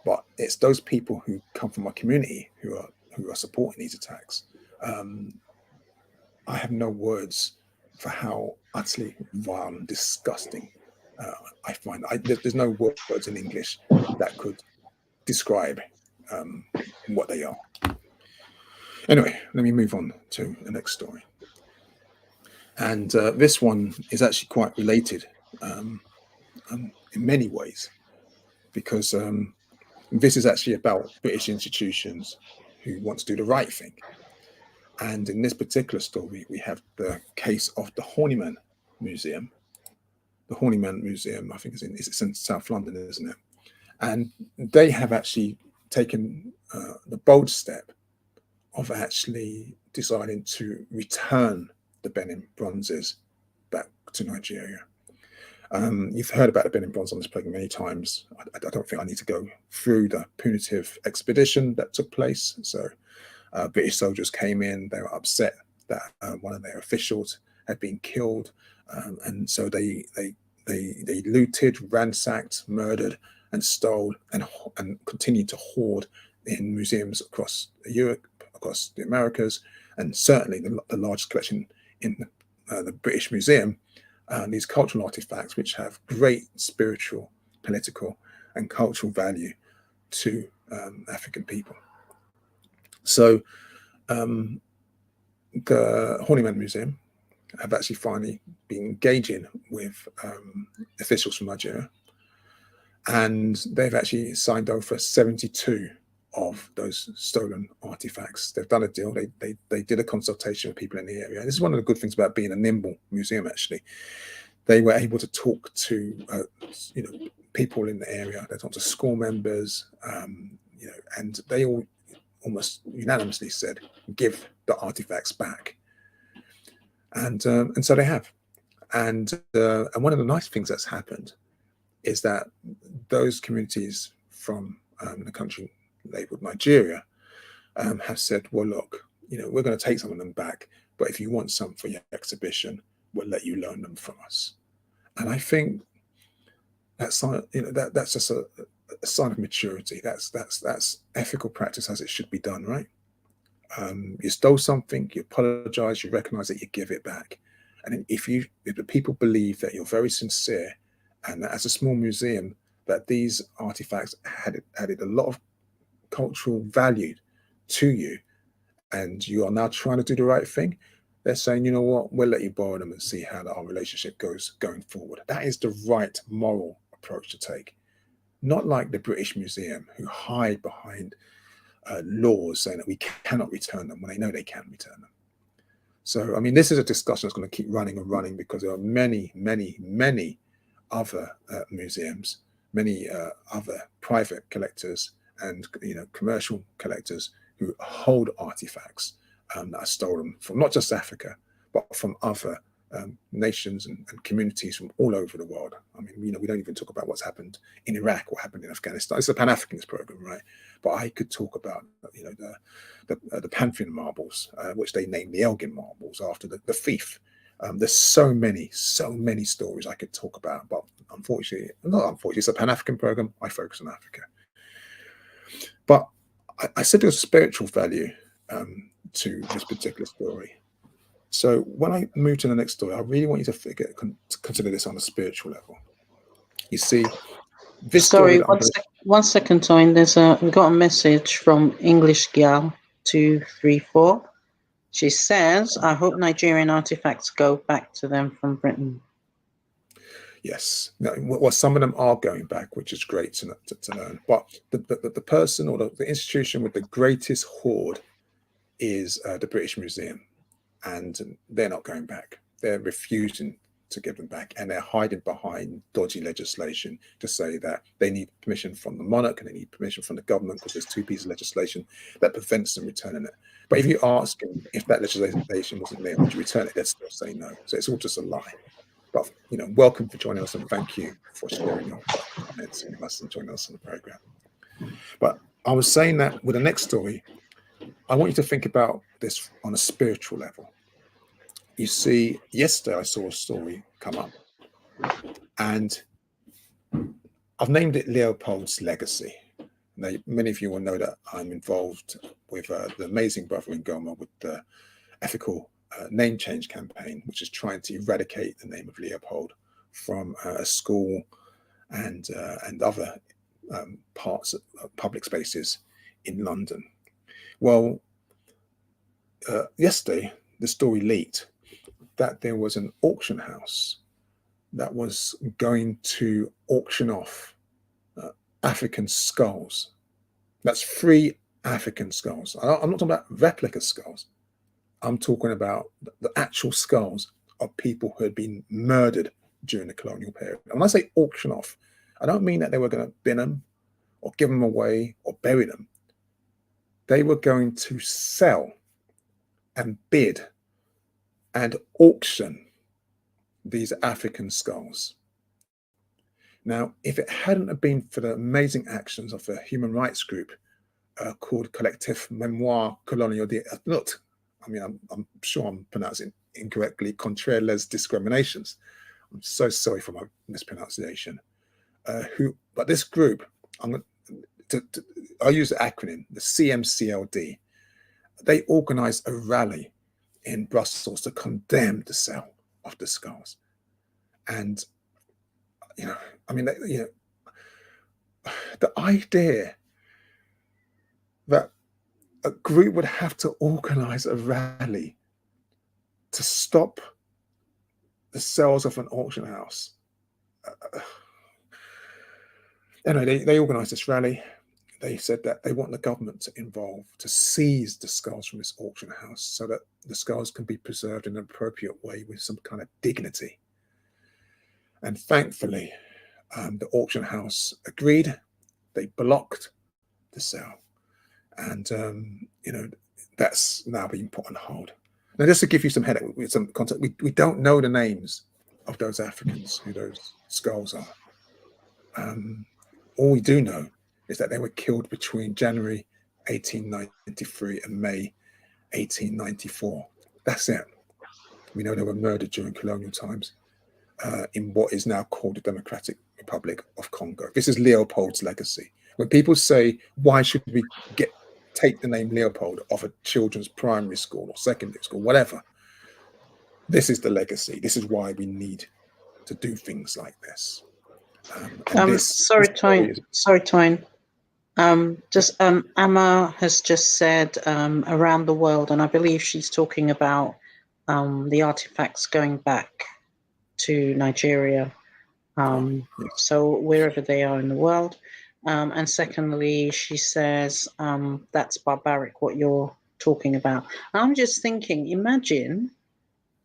but it's those people who come from our community who are supporting these attacks. I have no words for how utterly vile and disgusting I find. There's no words in English that could describe what they are. Anyway, let me move on to the next story. And this one is actually quite related in many ways, because this is actually about British institutions who want to do the right thing. And in this particular story, we have the case of the Horniman Museum. The Horniman Museum, I think it's in South London, isn't it? And they have actually taken the bold step of actually deciding to return the Benin bronzes back to Nigeria. You've heard about the Benin Bronze on this program many times. I don't think I need to go through the punitive expedition that took place. So British soldiers came in, they were upset that one of their officials had been killed. And so they looted, ransacked, murdered, and stole and continued to hoard in museums across Europe, across the Americas, and certainly the largest collection in the British Museum. These cultural artifacts, which have great spiritual, political, and cultural value to African people. So the Horniman Museum have actually finally been engaging with officials from Nigeria, and they've actually signed over 72 of those stolen artifacts. They've done a deal. They did a consultation with people in the area. This is one of the good things about being a nimble museum. Actually, they were able to talk to people in the area. They talked to school members, and they all almost unanimously said, "Give the artifacts back," and so they have. And one of the nice things that's happened is that those communities from the country labeled Nigeria have said, well, look, we're going to take some of them back, but if you want some for your exhibition, we'll let you loan them from us. And I think that's that's just a sign of maturity. That's ethical practice as it should be done, right? You stole something, you apologize, you recognize that, you give it back. And if the people believe that you're very sincere, and that as a small museum, that these artifacts added a lot of cultural value to you, and you are now trying to do the right thing, they're saying, you know what, we'll let you borrow them and see how our relationship goes going forward. That is the right moral approach to take. Not like the British Museum, who hide behind laws saying that we cannot return them when they know they can return them. So, I mean, this is a discussion that's going to keep running and running, because there are many, many, many other museums, many other private collectors and commercial collectors who hold artifacts that are stolen from not just Africa, but from other nations and communities from all over the world. I mean, we don't even talk about what's happened in Iraq, what happened in Afghanistan. It's a Pan-Africanist program, right? But I could talk about, the Pantheon marbles, which they named the Elgin marbles after the thief. There's so many stories I could talk about, but unfortunately, it's a Pan-African program. I focus on Africa. But I said there's a spiritual value to this particular story. So when I move to the next story, I really want you to consider this on a spiritual level. You see, this Sorry, story. one second, Toyin. We got a message from English Gal 234. She says, "I hope Nigerian artifacts go back to them from Britain." Yes, well, some of them are going back, which is great to learn. But the person or the institution with the greatest hoard is the British Museum, and they're not going back. They're refusing to give them back, and they're hiding behind dodgy legislation to say that they need permission from the monarch and they need permission from the government, because there's 2 pieces of legislation that prevents them returning it. But if you ask them if that legislation wasn't there, would you return it? They'd still say no. So it's all just a lie. But welcome for joining us, and thank you for sharing your comments with us and joining us on the program. But I was saying that with the next story, I want you to think about this on a spiritual level. You see, yesterday I saw a story come up, and I've named it Leopold's Legacy. Now, many of you will know that I'm involved with the amazing brother in Goma with the ethical name change campaign, which is trying to eradicate the name of Leopold from a school and other parts of public spaces in London. Well, yesterday the story leaked that there was an auction house that was going to auction off African skulls. That's 3 African skulls. I'm not talking about replica skulls. I'm talking about the actual skulls of people who had been murdered during the colonial period. And when I say auction off, I don't mean that they were going to bin them or give them away or bury them. They were going to sell and bid and auction these African skulls. Now, if it hadn't have been for the amazing actions of a human rights group called Collectif Mémoire Coloniale des Ethnotes, I mean, I'm sure I'm pronouncing incorrectly, Contre les Discriminations. I'm so sorry for my mispronunciation. But this group, I use the acronym, the CMCLD. They organised a rally in Brussels to condemn the sale of the skulls. And, I mean, the idea that a group would have to organise a rally to stop the sales of an auction house. Anyway, they organised this rally. they said that they want the government to involve, to seize the skulls from this auction house so that the skulls can be preserved in an appropriate way with some kind of dignity. And thankfully, the auction house agreed. They blocked the sale. And, that's now being put on hold. Now, just to give you some headache with some context, we don't know the names of those Africans who those skulls are. All we do know is that they were killed between January 1893 and May 1894. That's it. We know they were murdered during colonial times in what is now called the Democratic Republic of Congo. This is Leopold's legacy. When people say, why should we take the name Leopold off a children's primary school or secondary school, whatever, this is the legacy. This is why we need to do things like this. Sorry, Toyin. Amma has just said around the world, and I believe she's talking about the artifacts going back to Nigeria. Yes. So wherever they are in the world. And secondly, she says that's barbaric what you're talking about. I'm just thinking, imagine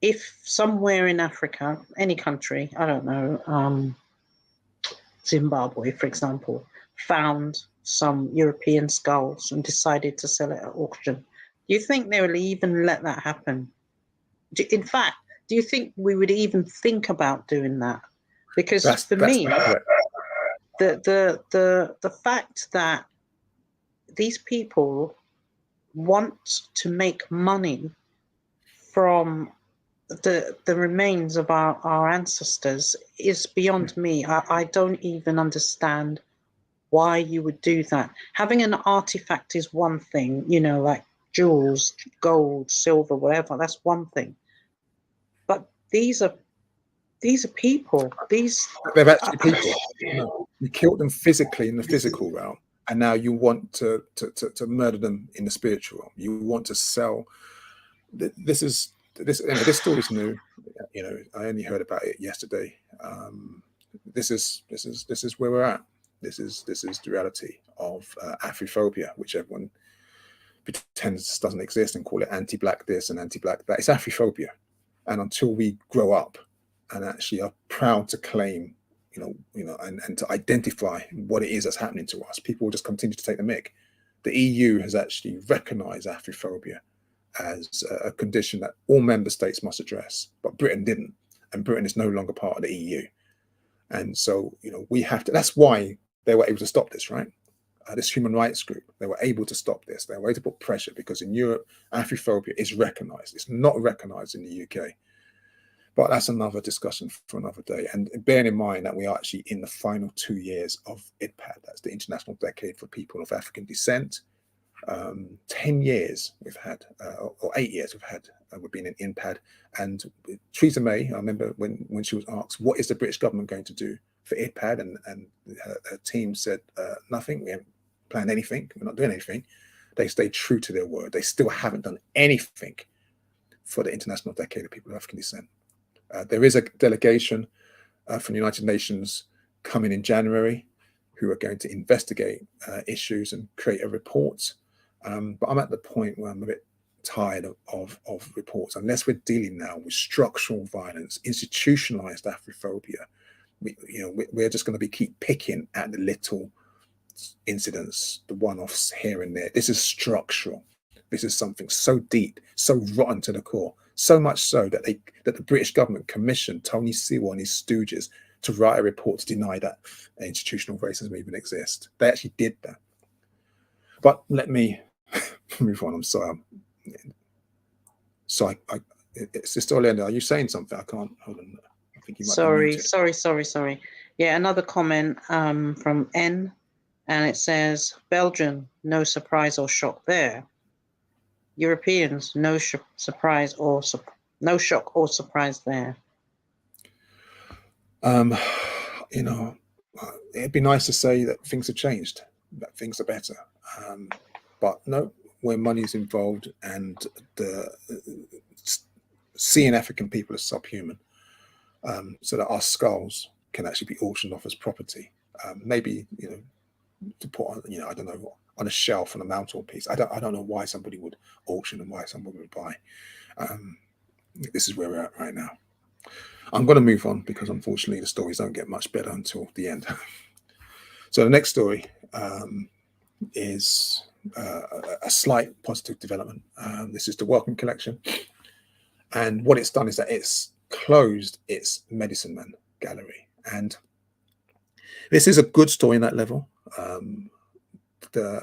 if somewhere in Africa, any country, I don't know, Zimbabwe, for example, found some European skulls and decided to sell it at auction. Do you think they will even let that happen? In fact, do you think we would even think about doing that? Because for me, the fact that these people want to make money from the remains of our ancestors is beyond me. I don't even understand why you would do that. Having an artifact is one thing, like jewels, gold, silver, whatever, that's one thing. But these are people. They're actually people. You killed them physically in the physical realm, and now you want to murder them in the spiritual realm. You want to sell. This story is new. I only heard about it yesterday. This is where we're at. This is the reality of Afrophobia, which everyone pretends doesn't exist and call it anti-black this and anti-black that. It's Afrophobia, and until we grow up and actually are proud to claim, and to identify what it is that's happening to us, people will just continue to take the mick. The EU has actually recognized Afrophobia as a condition that all member states must address, but Britain didn't, and Britain is no longer part of the EU. And so, we have to, that's why they were able to stop this, right? This human rights group, they were able to stop this. They were able to put pressure because in Europe, Afrophobia is recognized. It's not recognized in the UK. But that's another discussion for another day. And bearing in mind that we are actually in the final 2 years of IDPAD, that's the International Decade for People of African Descent. 10 years we've had, or 8 years we've been in INPAD. And Theresa May, I remember when she was asked, what is the British government going to do for IDPAD? And her team said, nothing, we haven't planned anything, we're not doing anything. They stayed true to their word. They still haven't done anything for the International Decade of People of African Descent. There is a delegation from the United Nations coming in January who are going to investigate issues and create a report. But I'm at the point where I'm a bit tired of reports. Unless we're dealing now with structural violence, institutionalized Afrophobia, we're just going to keep picking at the little incidents, the one-offs here and there. This is structural. This is something so deep, so rotten to the core, so much so that the British government commissioned Tony Sewell and his stooges to write a report to deny that institutional racism even exists. They actually did that. But let me move on. I'm sorry. It's just all in. Are you saying something? I can't. Hold on. I think you might. Sorry. Yeah, another comment from N, and it says Belgium, no surprise or shock there. Europeans, no surprise or no shock or surprise there. It'd be nice to say that things have changed, that things are better. But no, where money is involved and seeing African people as subhuman, so that our skulls can actually be auctioned off as property. Maybe to put on, I don't know, on a shelf on a mantelpiece. I don't know why somebody would auction and why somebody would buy. This is where we're at right now. I'm going to move on because unfortunately the stories don't get much better until the end. So the next story is a slight positive development. This is the Wellcome Collection, and what it's done is that it's closed its Medicine Man gallery, and this is a good story in that level. The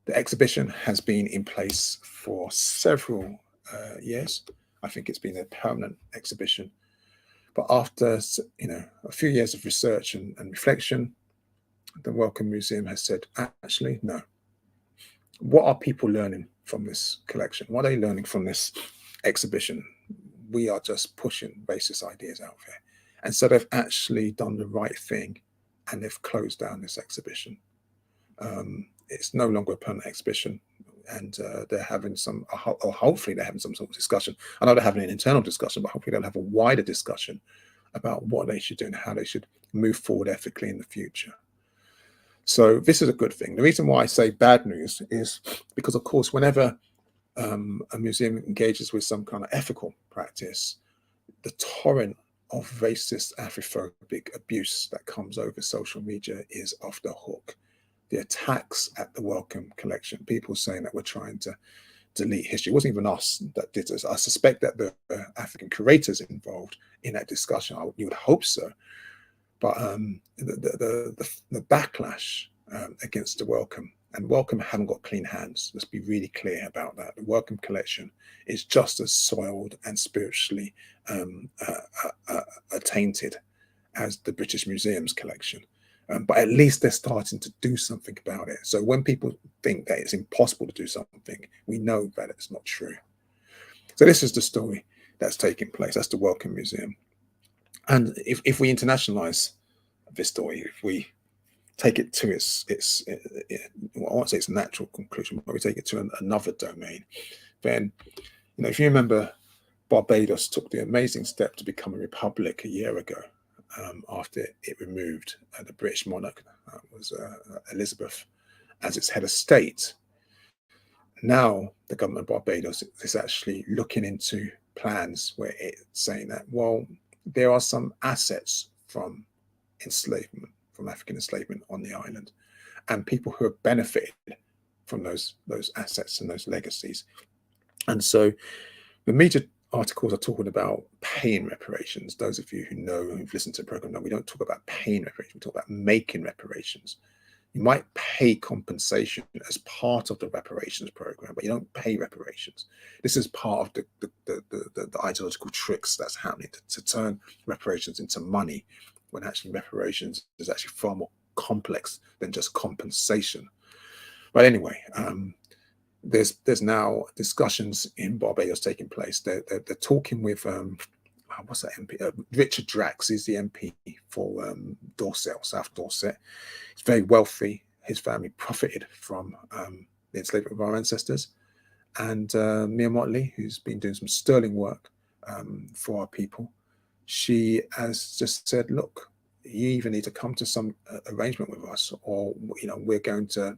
exhibition has been in place for several years. I think it's been a permanent exhibition, but after a few years of research and reflection, the Wellcome Museum has said, actually, no. What are people learning from this collection? What are they learning from this exhibition? We are just pushing racist ideas out there. And so they've actually done the right thing, and they've closed down this exhibition. It's no longer a permanent exhibition, and they're having or hopefully they're having some sort of discussion. I know they're having an internal discussion, but hopefully they'll have a wider discussion about what they should do and how they should move forward ethically in the future. So this is a good thing. The reason why I say bad news is because, of course, whenever a museum engages with some kind of ethical practice, the torrent of racist, Afrophobic abuse that comes over social media is off the hook. The attacks at the Wellcome Collection, people saying that we're trying to delete history. It wasn't even us that did this. I suspect that the African curators involved in that discussion, you would hope so. But the backlash against the Wellcome, and Wellcome haven't got clean hands. Let's be really clear about that. The Wellcome Collection is just as soiled and spiritually tainted as the British Museum's collection. But at least they're starting to do something about it. So when people think that it's impossible to do something, we know that it's not true. So this is the story that's taking place. That's the Wellcome Museum. And if we internationalize this story, if we take it to its well, I won't say its natural conclusion, but we take it to another domain, then, if you remember, Barbados took the amazing step to become a republic a year ago, after it removed the British monarch, was Elizabeth, as its head of state. Now the government of Barbados is actually looking into plans where it's saying that, well, there are some assets from enslavement, from African enslavement on the island, and people who have benefited from those assets and those legacies. And so the media articles are talking about paying reparations. Those of you who know, who've listened to the program, know we don't talk about paying reparations, we talk about making reparations. You might pay compensation as part of the reparations program, but you don't pay reparations. This is part of the ideological tricks that's happening to turn reparations into money, when actually reparations is actually far more complex than just compensation. But anyway, there's now discussions in Barbados taking place. They're talking with what's that MP? Richard Drax is the MP for Dorset, South Dorset. He's very wealthy. His family profited from the enslavement of our ancestors. And Mia Motley, who's been doing some sterling work for our people, she has just said, look, you either need to come to some arrangement with us, or we're going to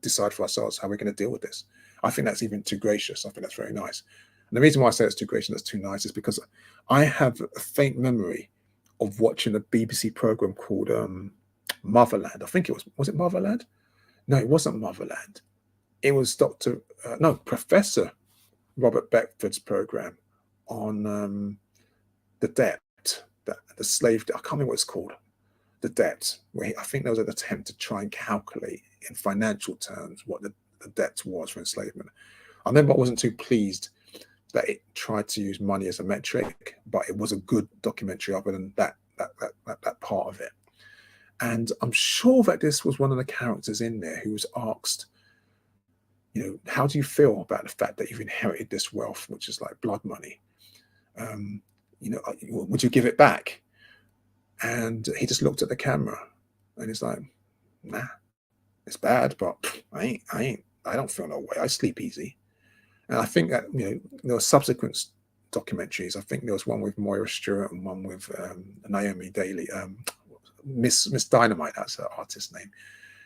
decide for ourselves how we're going to deal with this. I think that's even too gracious. I think that's very nice. And the reason why I say it's too gracious, that's too nice, is because I have a faint memory of watching a BBC program called Motherland. I think it was it Motherland? No, it wasn't Motherland. It was Professor Robert Beckford's program on the debt, the slave debt. I can't remember what it's called. The debt, where I think there was an attempt to try and calculate in financial terms what the debt was for enslavement. I remember I wasn't too pleased that it tried to use money as a metric, but it was a good documentary other than that part of it. And I'm sure that this was one of the characters in there who was asked, how do you feel about the fact that you've inherited this wealth, which is like blood money? Would you give it back? And he just looked at the camera and he's like, nah, it's bad, but I don't feel no way. I sleep easy. And I think that, there were subsequent documentaries. I think there was one with Moira Stewart and one with Naomi Daly, Miss Dynamite, that's her artist name,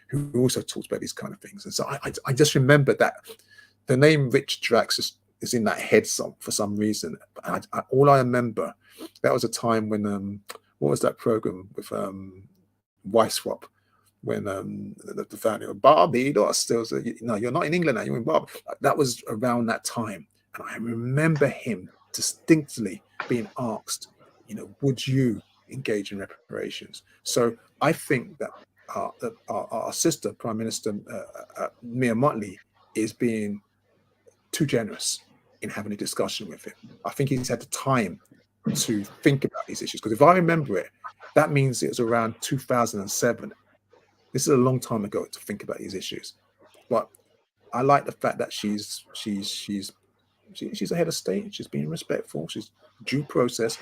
who also talks about these kind of things. And so I just remember that the name Richard Drax is in that head for some reason. All I remember, that was a time when what was that program with Y Swap, when the family of Barbados still said, no, you're not in England now, you're in Barbados. That was around that time. And I remember him distinctly being asked, would you engage in reparations? So I think that our sister, Prime Minister Mia Mottley, is being too generous in having a discussion with him. I think he's had the time to think about these issues, because if I remember it, that means it was around 2007. This is a long time ago to think about these issues. But I like the fact that she's a head of state. She's being respectful. She's due process.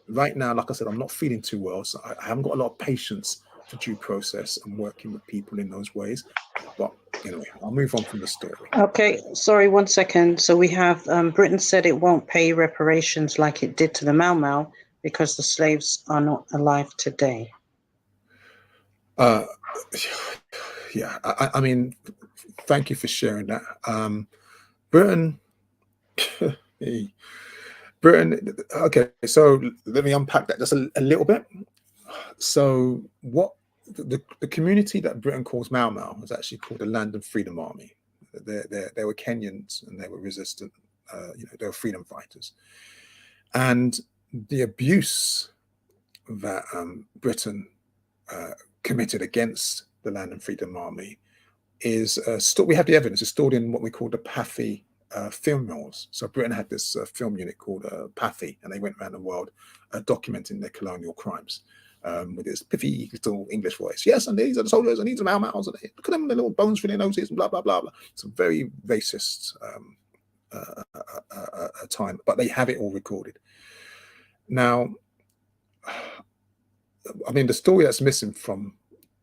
Right now, like I said, I'm not feeling too well, so I haven't got a lot of patience for due process and working with people in those ways. But anyway, I'll move on from the story. Okay, sorry, 1 second. So we have Britain said it won't pay reparations like it did to the Mau Mau because the slaves are not alive today. Yeah, I mean, thank you for sharing that. Britain, Britain. Okay, so let me unpack that just a little bit. So, what the community that Britain calls Mau Mau was actually called the Land and Freedom Army. They were Kenyans and they were resistant. They were freedom fighters, and the abuse that Britain committed against the Land and Freedom Army is we have the evidence. It's stored in what we call the Pathy film rolls. So Britain had this film unit called Pathy, and they went around the world documenting their colonial crimes with this pithy little English voice. Yes, and these are the soldiers, and these are Mau Mau's, and look at them, the little bones for their noses, and blah blah blah blah. It's a very racist time, but they have it all recorded. Now, I mean, the story that's missing from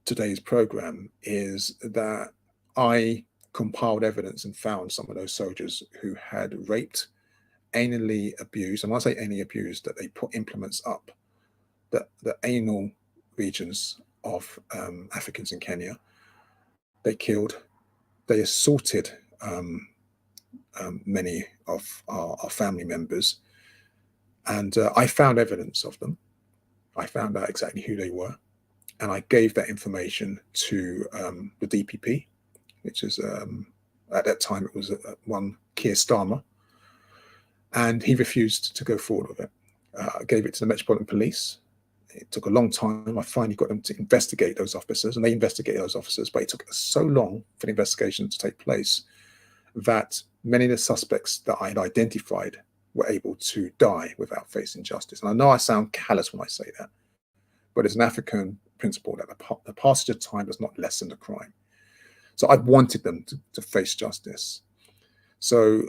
today's program is that I compiled evidence and found some of those soldiers who had raped, anally abused, and when I say anally abused, that they put implements up the anal regions of Africans in Kenya. They killed, they assaulted many of our family members, and I found evidence of them. I found out exactly who they were, and I gave that information to the DPP, which is at that time it was one Keir Starmer, and he refused to go forward with it. I gave it to the Metropolitan Police. It took a long time. I finally got them to investigate those officers, and they investigated those officers, but it took so long for the investigation to take place that many of the suspects that I had identified were able to die without facing justice. And I know I sound callous when I say that, but it's an African principle that the passage of time does not lessen the crime. So I wanted them to face justice. So,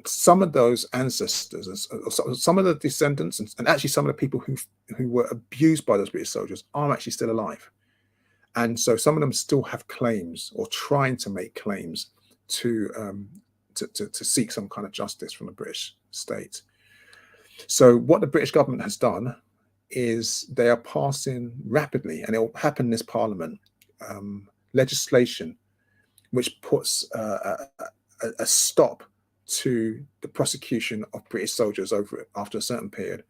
some of those ancestors, some of the descendants, and actually some of the people who were abused by those British soldiers are actually still alive. And so some of them still have claims or trying to make claims to seek some kind of justice from the British state. So what the British government has done is they are passing rapidly, and it will happen in this parliament, legislation which puts a stop to the prosecution of British soldiers after a certain period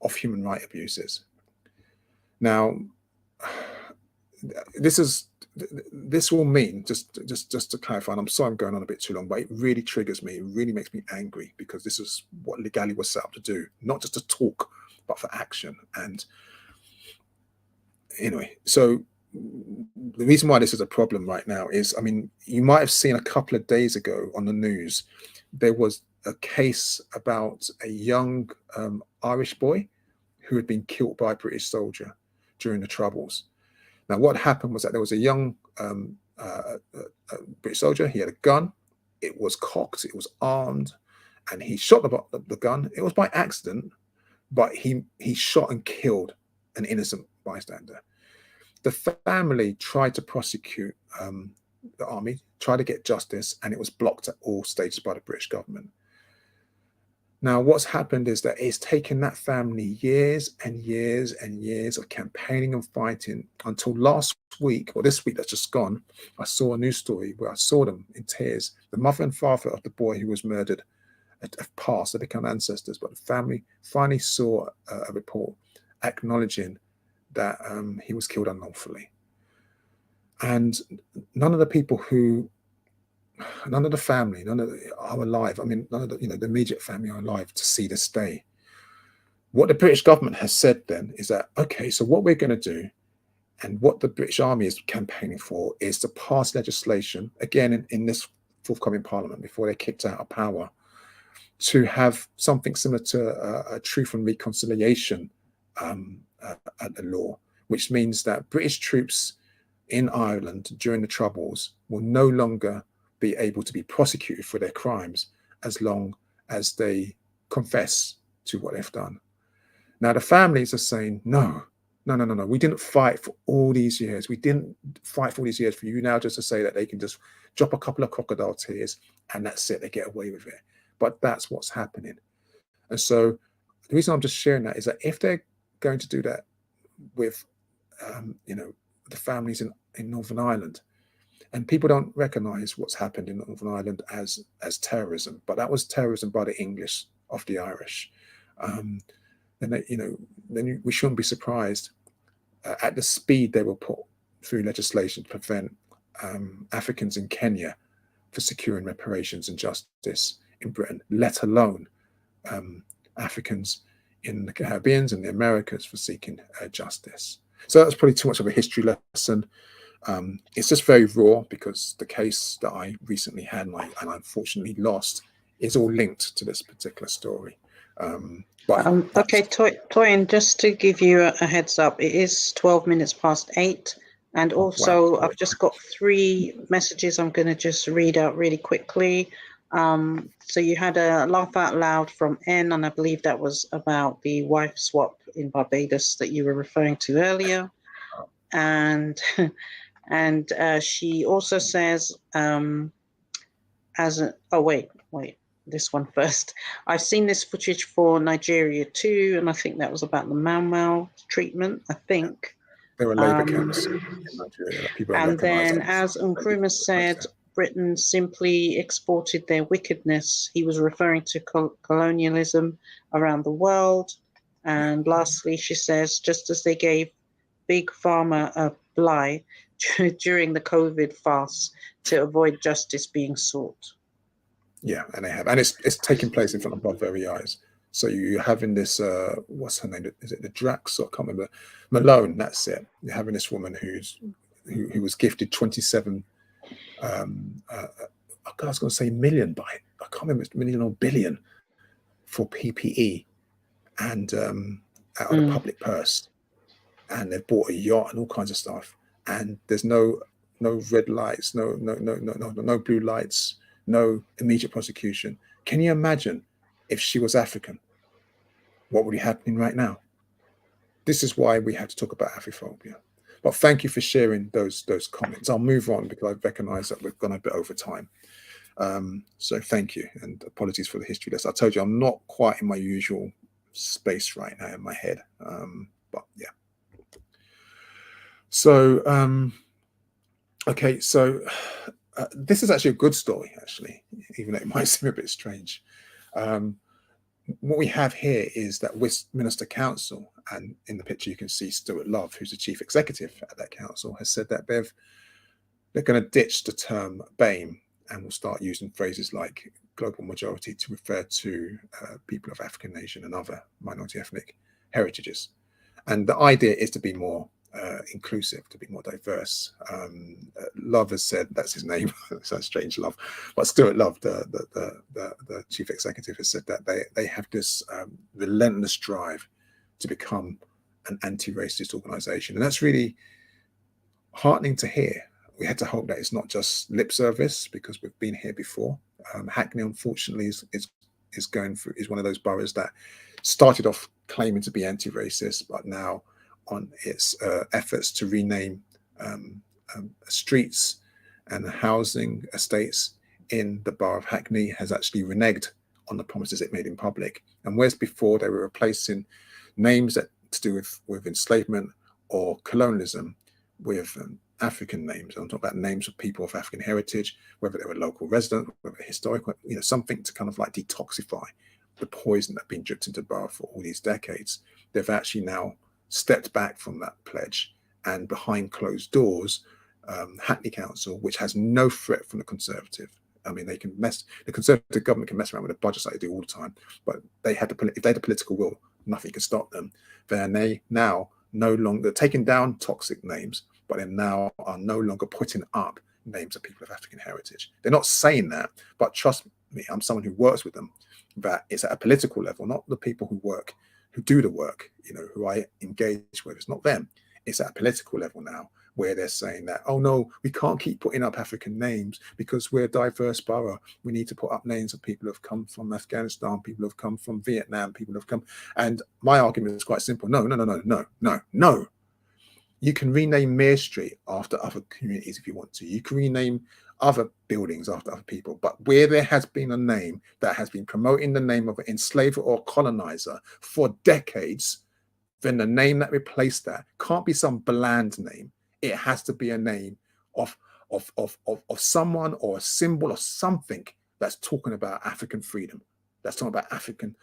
of human rights abuses. Now, this will mean, just to clarify, and I'm sorry I'm going on a bit too long, but it really triggers me. It really makes me angry, because this is what Legali was set up to do, not just to talk, but for action. And anyway, so the reason why this is a problem right now is, I mean, you might have seen a couple of days ago on the news, there was a case about a young Irish boy who had been killed by a British soldier during the Troubles. Now, what happened was that there was a young British soldier. He had a gun. It was cocked. It was armed, and he shot the gun. It was by accident, but he shot and killed an innocent bystander. The family tried to prosecute the army, tried to get justice, and it was blocked at all stages by the British government. Now, what's happened is that it's taken that family years and years and years of campaigning and fighting until last week, or this week that's just gone. I saw a news story where I saw them in tears. The mother and father of the boy who was murdered have passed, they become ancestors, but the family finally saw a report acknowledging that he was killed unlawfully. And none of the people who, none of the family, none of the, are alive. I mean, none of the, the immediate family are alive to see this day. What the British government has said then is that, okay, so what we're going to do, and what the British Army is campaigning for, is to pass legislation, again, in this forthcoming parliament, before they're kicked out of power, to have something similar to a truth and reconciliation law, which means that British troops in Ireland during the Troubles will no longer be able to be prosecuted for their crimes as long as they confess to what they've done. Now, the families are saying, no, no, no, no, no. We didn't fight for all these years. We didn't fight for all these years for you now just to say that they can just drop a couple of crocodile tears and that's it. They get away with it. But that's what's happening. And so the reason I'm just sharing that is that if they're going to do that with, the families in Northern Ireland, and people don't recognise what's happened in Northern Ireland as terrorism, but that was terrorism by the English of the Irish. Then we shouldn't be surprised at the speed they will put through legislation to prevent Africans in Kenya for securing reparations and justice in Britain, let alone Africans in the Caribbean and the Americas for seeking justice. So that's probably too much of a history lesson. It's just very raw because the case that I recently had and I unfortunately lost is all linked to this particular story. Okay, Toyin, just to give you a heads up, it is 12 minutes past 8. And also, I've just got 3 messages I'm going to just read out really quickly. So you had a laugh out loud from N, and I believe that was about the wife swap in Barbados that you were referring to earlier. And she also says, this one first. I've seen this footage for Nigeria too, and I think that was about the Mau treatment, I think. There were labour camps in Nigeria that people don't recognise. And then, as Nkrumah said, Britain simply exported their wickedness. He was referring to colonialism around the world. And lastly, she says, just as they gave Big Pharma a lie during the COVID farce to avoid justice being sought. Yeah, and they have, and it's taking place in front of our very eyes. So you're having this, what's her name? Is it the Drax? Or I can't remember. Malone. That's it. You're having this woman who was gifted 27. I was going to say million, but I can't remember if it's million or billion for PPE, and out of the public purse, and they've bought a yacht and all kinds of stuff. And there's no red lights, no blue lights, no immediate prosecution. Can you imagine if she was African? What would be happening right now? This is why we have to talk about Afrophobia. But thank you for sharing those comments. I'll move on because I recognise that we've gone a bit over time. So thank you, and apologies for the history lesson. I told you I'm not quite in my usual space right now in my head. But yeah. So okay, so this is actually a good story, actually, even though it might seem a bit strange. What we have here is that Westminster Council, and in the picture you can see Stuart Love, who's the chief executive at that council, has said that they're going to ditch the term BAME and will start using phrases like global majority to refer to people of African nation and other minority ethnic heritages. And the idea is to be more inclusive, to be more diverse. Love has said, that's his name, sounds strange, Love, but Stuart Love, the chief executive, has said that they have this relentless drive to become an anti-racist organization, and that's really heartening to hear. We had to hope that it's not just lip service, because we've been here before. Hackney, unfortunately, is one of those boroughs that started off claiming to be anti-racist, but now on its efforts to rename streets and housing estates in the borough of Hackney has actually reneged on the promises it made in public. And whereas before they were replacing names that to do with enslavement or colonialism with African names. I'm talking about names of people of African heritage, whether they were local resident, whether historical, something to kind of like detoxify the poison that had been dripped into Borough for all these decades. They've actually now stepped back from that pledge, and behind closed doors, Hackney Council, which has no threat from the Conservative. I mean, the Conservative government can mess around with the budgets like they do all the time, but if they had the political will, nothing can stop them. They now no longer taking down toxic names, but they now are no longer putting up names of people of African heritage. They're not saying that, but trust me, I'm someone who works with them, that it's at a political level, not the people who do the work, who I engage with. It's not them. It's at a political level now, where they're saying that, oh no, we can't keep putting up African names because we're a diverse borough. We need to put up names of people who have come from Afghanistan, people who have come from Vietnam, people who have come. And my argument is quite simple. No. You can rename Mere Street after other communities if you want to. You can rename other buildings after other people. But where there has been a name that has been promoting the name of an enslaver or colonizer for decades, then the name that replaced that can't be some bland name. It has to be a name of someone or a symbol or something that's talking about African freedom, that's talking about African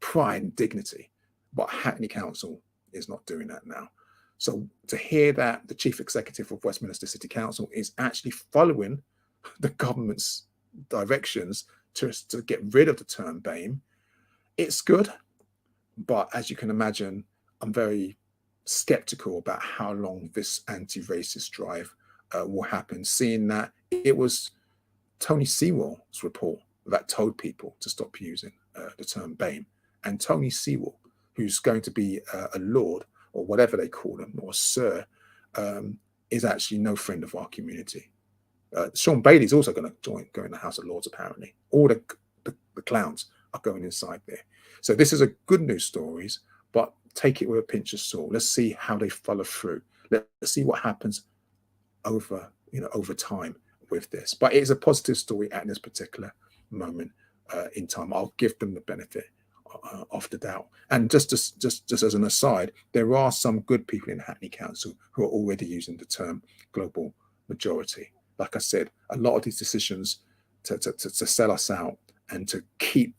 pride and dignity. But Hackney Council is not doing that now. So to hear that the chief executive of Westminster City Council is actually following the government's directions to get rid of the term BAME, it's good. But as you can imagine, I'm very skeptical about how long this anti-racist drive will happen, seeing that it was Tony Sewell's report that told people to stop using the term BAME. And Tony Sewell, who's going to be a lord, or whatever they call him, or sir, is actually no friend of our community. Sean Bailey's also going to go in the House of Lords, apparently. All the clowns are going inside there. So this is a good news stories, but take it with a pinch of salt. Let's see how they follow through. Let's see what happens over time with this. But it is a positive story at this particular moment in time. I'll give them the benefit of the doubt. And just as an aside, there are some good people in Hackney Council who are already using the term global majority. Like I said, a lot of these decisions to sell us out and to keep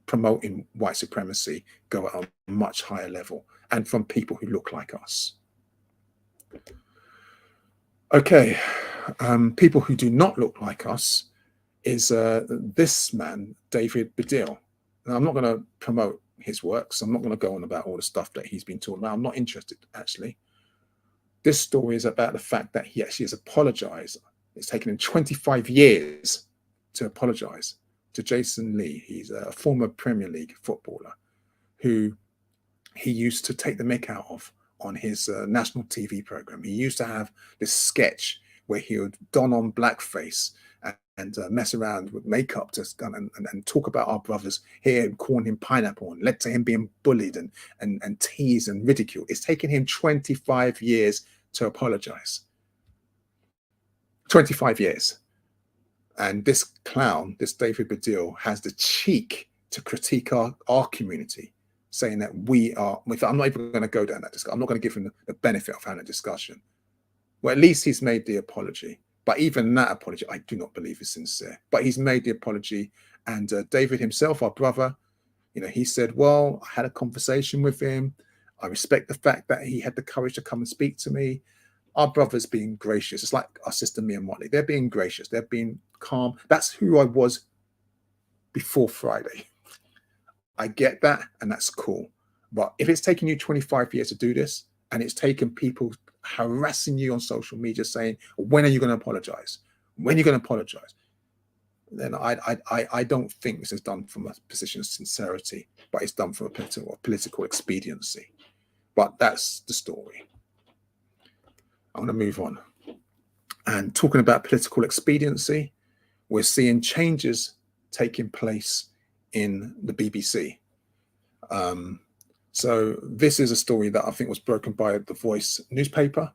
promoting white supremacy go at a much higher level, and from people who look like us. Okay, people who do not look like us is this man, David Baddiel. Now, I'm not going to promote his works. I'm not going to go on about all the stuff that he's been talking about. I'm not interested, actually. This story is about the fact that he actually has apologized. It's taken him 25 years to apologize to Jason Lee. He's a former Premier League footballer who he used to take the mick out of on his national TV program. He used to have this sketch where he would don on blackface and mess around with makeup and talk about our brothers here and calling him pineapple and led to him being bullied and teased and ridiculed. It's taken him 25 years to apologize. 25 years. And this clown, this David Baddiel, has the cheek to critique our community, saying that we are, I'm not even going to go down that discussion. I'm not going to give him the benefit of having a discussion. Well, at least he's made the apology. But even that apology, I do not believe is sincere. But he's made the apology. And David himself, our brother, he said, well, I had a conversation with him. I respect the fact that he had the courage to come and speak to me. Our brother's being gracious. It's like our sister, me and Motley. They're being gracious. They're being calm. That's who I was before Friday. I get that, and that's cool. But if it's taking you 25 years to do this, and it's taken people harassing you on social media saying, when are you going to apologize? When are you going to apologize? Then I don't think this is done from a position of sincerity, but it's done from a political expediency. But that's the story. I'm going to move on. And talking about political expediency, we're seeing changes taking place in the BBC. So this is a story that I think was broken by The Voice newspaper.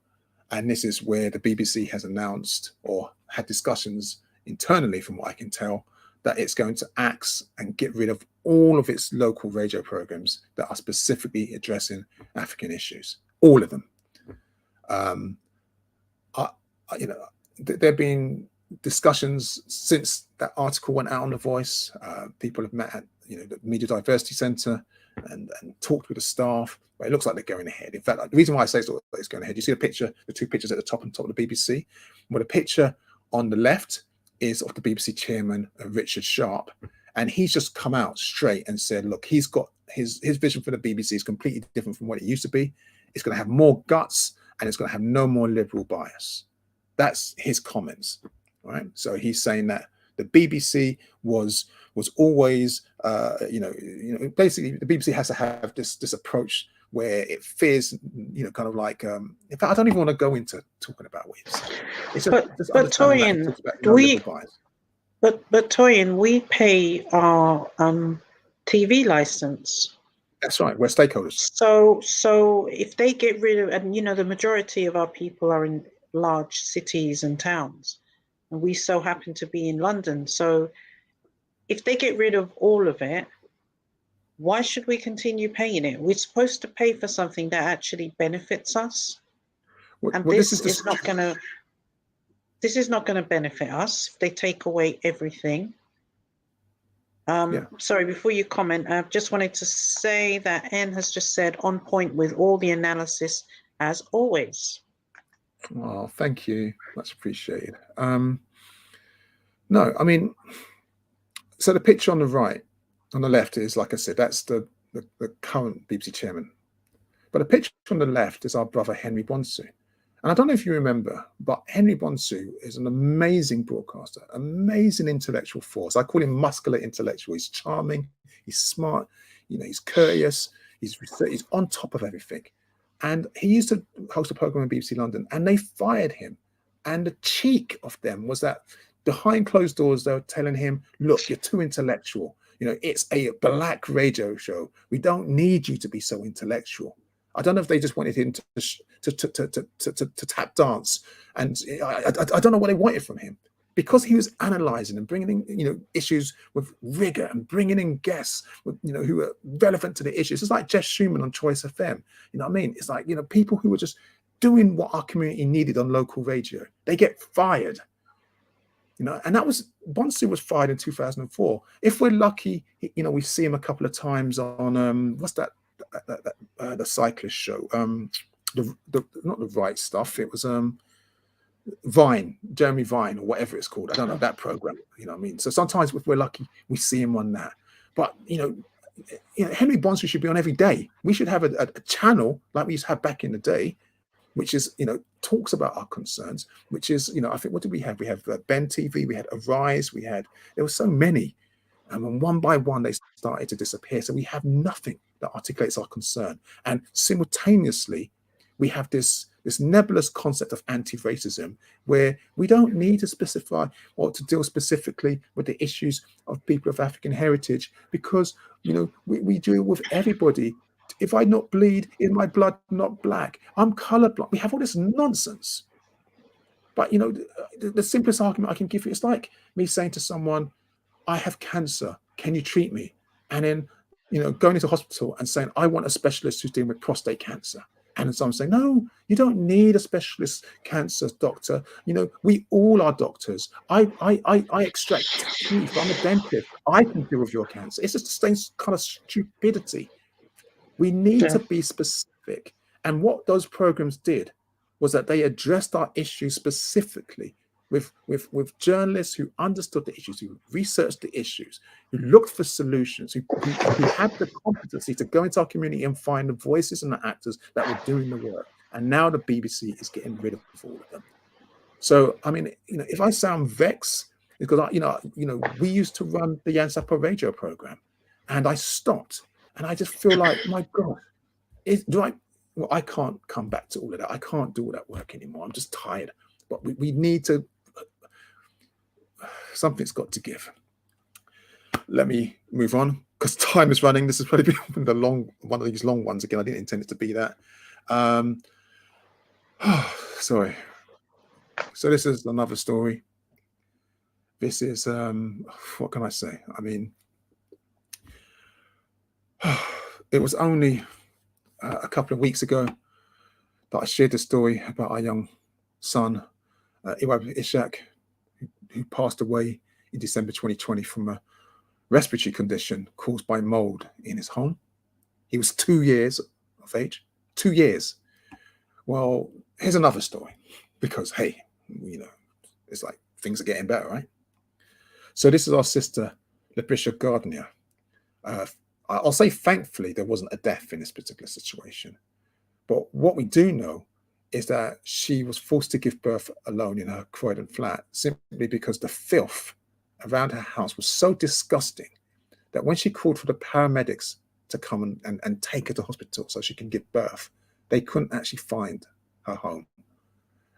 And this is where the BBC has announced or had discussions internally, from what I can tell, that it's going to axe and get rid of all of its local radio programs that are specifically addressing African issues, all of them. There have been discussions since that article went out on The Voice. People have met at the Media Diversity Centre and talked with the staff. But it looks like they're going ahead. In fact, the reason why I say it's going ahead, you see the picture, the two pictures at the top and top of the BBC. Well, the picture on the left is of the BBC chairman, Richard Sharp, and he's just come out straight and said, look, he's got his vision for the BBC is completely different from what it used to be. It's going to have more guts and it's going to have no more liberal bias. That's his comments, right? So he's saying that the BBC was always, basically the BBC has to have this approach where it fears, kind of like, in fact, I don't even want to go into talking about what he's saying. It's just but Toyin, but Toyin, we pay our TV license. That's right. We're stakeholders. So if they get rid of, and the majority of our people are in large cities and towns, and we so happen to be in London. So if they get rid of all of it, why should we continue paying it? We're supposed to pay for something that actually benefits us. And this is not going to benefit us if they take away everything. Sorry, before you comment, I just wanted to say that Anne has just said on point with all the analysis as always. Oh, thank you. Much appreciated. No, I mean, so the picture on the right, on the left is, like I said, that's the current BBC chairman. But the picture on the left is our brother Henry Bonsu. And I don't know if you remember, but Henry Bonsu is an amazing broadcaster, amazing intellectual force. I call him muscular intellectual. He's charming, he's smart, he's courteous, he's on top of everything. And he used to host a program in BBC London, and they fired him. And the cheek of them was that behind closed doors, they were telling him, look, you're too intellectual. It's a black radio show. We don't need you to be so intellectual. I don't know if they just wanted him to tap dance. And I don't know what they wanted from him, because he was analysing and bringing in, issues with rigor and bringing in guests, who are relevant to the issues. It's like Jeff Schumann on Choice FM. You know what I mean? It's like, people who were just doing what our community needed on local radio. They get fired. And that was, Bonsu was fired in 2004. If we're lucky, we see him a couple of times on what's that the cyclist show, not the Right Stuff, it was Vine, Jeremy Vine, or whatever it's called. I don't know that program. You know what I mean? So sometimes if we're lucky, we see him on that. But Henry Bonsu should be on every day. We should have a channel like we used to have back in the day, which is, talks about our concerns, which is, I think, what did we have? We have Ben TV, we had Arise, there were so many. And one by one, they started to disappear. So we have nothing that articulates our concern. And simultaneously, we have this nebulous concept of anti-racism, where we don't need to specify or to deal specifically with the issues of people of African heritage, because, we deal with everybody. If I not bleed, in my blood not black. I'm colorblind. We have all this nonsense. But, the simplest argument I can give you, it's like me saying to someone, I have cancer, can you treat me? And then, going into hospital and saying, I want a specialist who's dealing with prostate cancer. And so I'm saying, no, you don't need a specialist cancer doctor. We all are doctors. I extract teeth. I'm a dentist. I can deal with your cancer. It's just the same kind of stupidity. We need to be specific. And what those programs did was that they addressed our issues specifically with journalists who understood the issues, who researched the issues, who looked for solutions, who had the competency to go into our community and find the voices and the actors that were doing the work. And now the BBC is getting rid of all of them. So, I mean, if I sound vexed, because we used to run the Yansapo radio program, and I stopped, and I just feel like, my God, I can't come back to all of that. I can't do all that work anymore. I'm just tired. But we need to, something's got to give. Let me move on, because time is running. This is probably one of these long ones again. I didn't intend it to be that. Sorry. So this is another story. This is, what can I say? I mean, it was only a couple of weeks ago that I shared the story about our young son, Iwab Ishak, who passed away in December 2020 from a respiratory condition caused by mold in his home. He was 2 years of age. 2 years. Well, here's another story, because hey, it's like things are getting better, right? So this is our sister, Latricia Gardner. I'll say thankfully there wasn't a death in this particular situation. But what we do know is that she was forced to give birth alone in her Croydon flat simply because the filth around her house was so disgusting that when she called for the paramedics to come and take her to hospital so she can give birth, they couldn't actually find her home.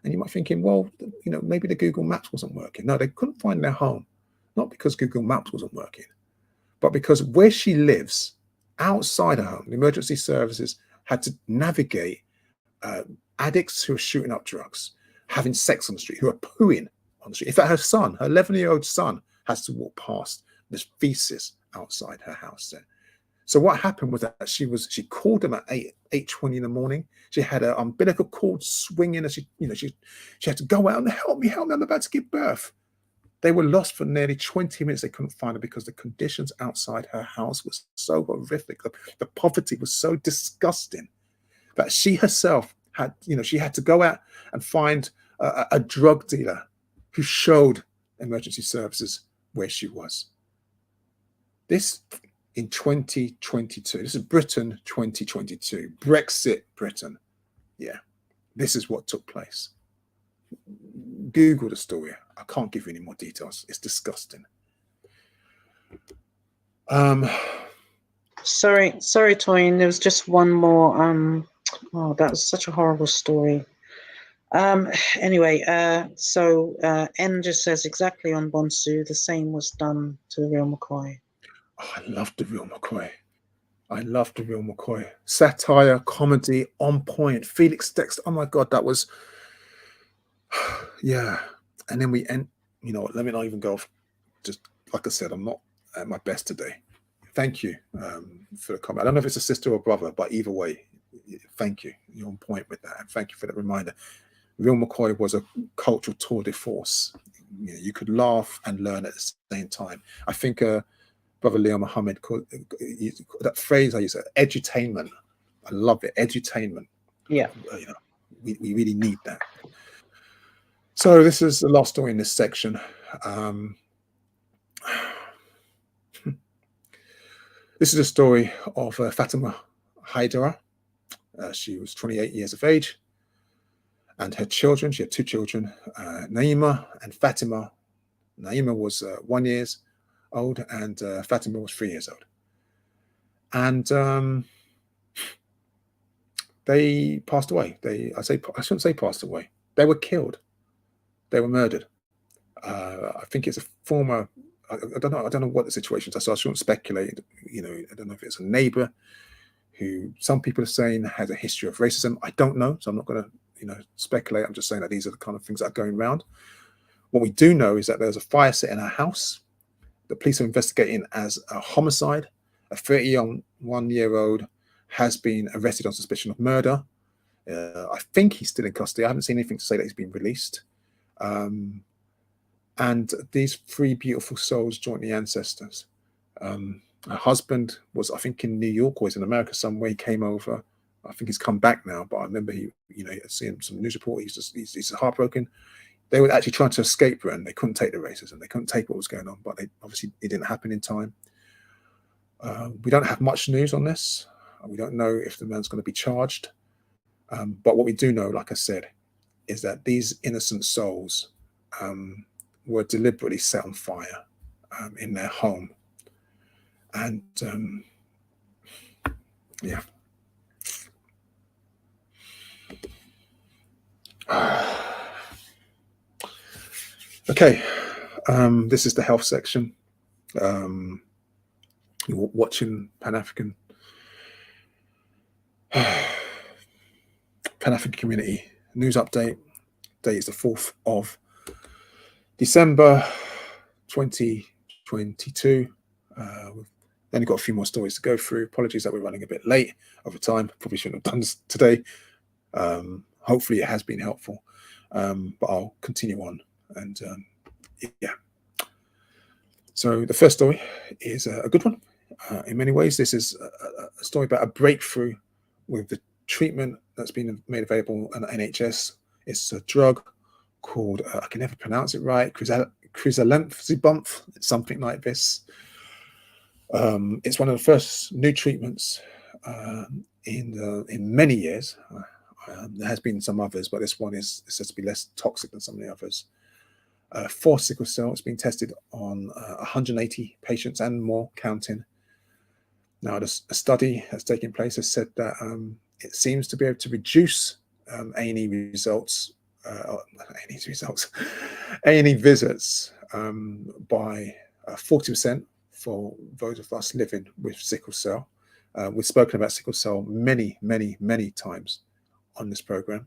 And you might be thinking, well, maybe the Google Maps wasn't working. No, they couldn't find their home, not because Google Maps wasn't working, but because where she lives, outside her home, the emergency services had to navigate addicts who are shooting up drugs, having sex on the street, who are pooing on the street. In fact, her son, her 11-year-old son, has to walk past this feces outside her house there. So what happened was that she called them at 8:20 in the morning. She had her umbilical cord swinging, and she had to go out and help me, I'm about to give birth. They were lost for nearly 20 minutes. They couldn't find her because the conditions outside her house was so horrific. The poverty was so disgusting that she herself had, she had to go out and find a drug dealer who showed emergency services where she was. This in 2022. This is Britain 2022. Brexit Britain. Yeah, this is what took place. Google the story. I can't give you any more details. It's disgusting. Sorry, Toyin. There was just one more. Oh, that was such a horrible story. Anyway, so N just says exactly on Bonsu, the same was done to the real McCoy. Oh, I love the real McCoy. I love the real McCoy. Satire, comedy, on point. Felix Dexter. Oh my God, that was, yeah. And then we end, let me not even go off. Just like I said, I'm not at my best today. Thank you for the comment. I don't know if it's a sister or brother, but either way, thank you. You're on point with that. And thank you for that reminder. Real McCoy was a cultural tour de force. You could laugh and learn at the same time. I think Brother Leo Muhammad called that phrase I use, edutainment. I love it, edutainment. Yeah. We really need that. So this is the last story in this section. This is a story of Fatima Haidara. She was 28 years of age, and her children, she had 2 children, Naima and Fatima. Naima was 1 year old, and Fatima was 3 years old. And they passed away. I shouldn't say passed away. They were killed. They were murdered. I think it's a former. I don't know what the situation is. So I shouldn't speculate. I don't know if it's a neighbor who some people are saying has a history of racism. I don't know, so I'm not going to speculate. I'm just saying that these are the kind of things that are going around. What we do know is that there's a fire set in our house. The police are investigating as a homicide. A 31-year-old has been arrested on suspicion of murder. I think he's still in custody. I haven't seen anything to say that he's been released. And these 3 beautiful souls join the ancestors. Her husband was, I think, in New York or he's in America somewhere. He came over. I think he's come back now, but I remember he, seeing some news report. He's heartbroken. They were actually trying to escape Britain. They couldn't take the racism. They couldn't take what was going on, but obviously it didn't happen in time. We don't have much news on this. We don't know if the man's going to be charged. But what we do know, like I said, is that these innocent souls were deliberately set on fire in their home. And yeah. Okay, this is the health section. You're watching Pan-African Community News Update. Date is the 4th of December 2022. We've only got a few more stories to go through. Apologies that we're running a bit late over time. Probably shouldn't have done this today. Hopefully it has been helpful, but I'll continue on. And yeah. So the first story is a good one. In many ways, this is a story about a breakthrough with the treatment that's been made available in the NHS. It's a drug called, I can never pronounce it right, crisalenthibump, something like this. It's one of the first new treatments in many years. There has been some others, but this one is said to be less toxic than some of the others. For sickle cell, it's been tested on 180 patients and more, counting. Now, a study that's taking place has said that it seems to be able to reduce A&E results, A&E visits by 40% for those of us living with sickle cell. We've spoken about sickle cell many, many, many times on this program.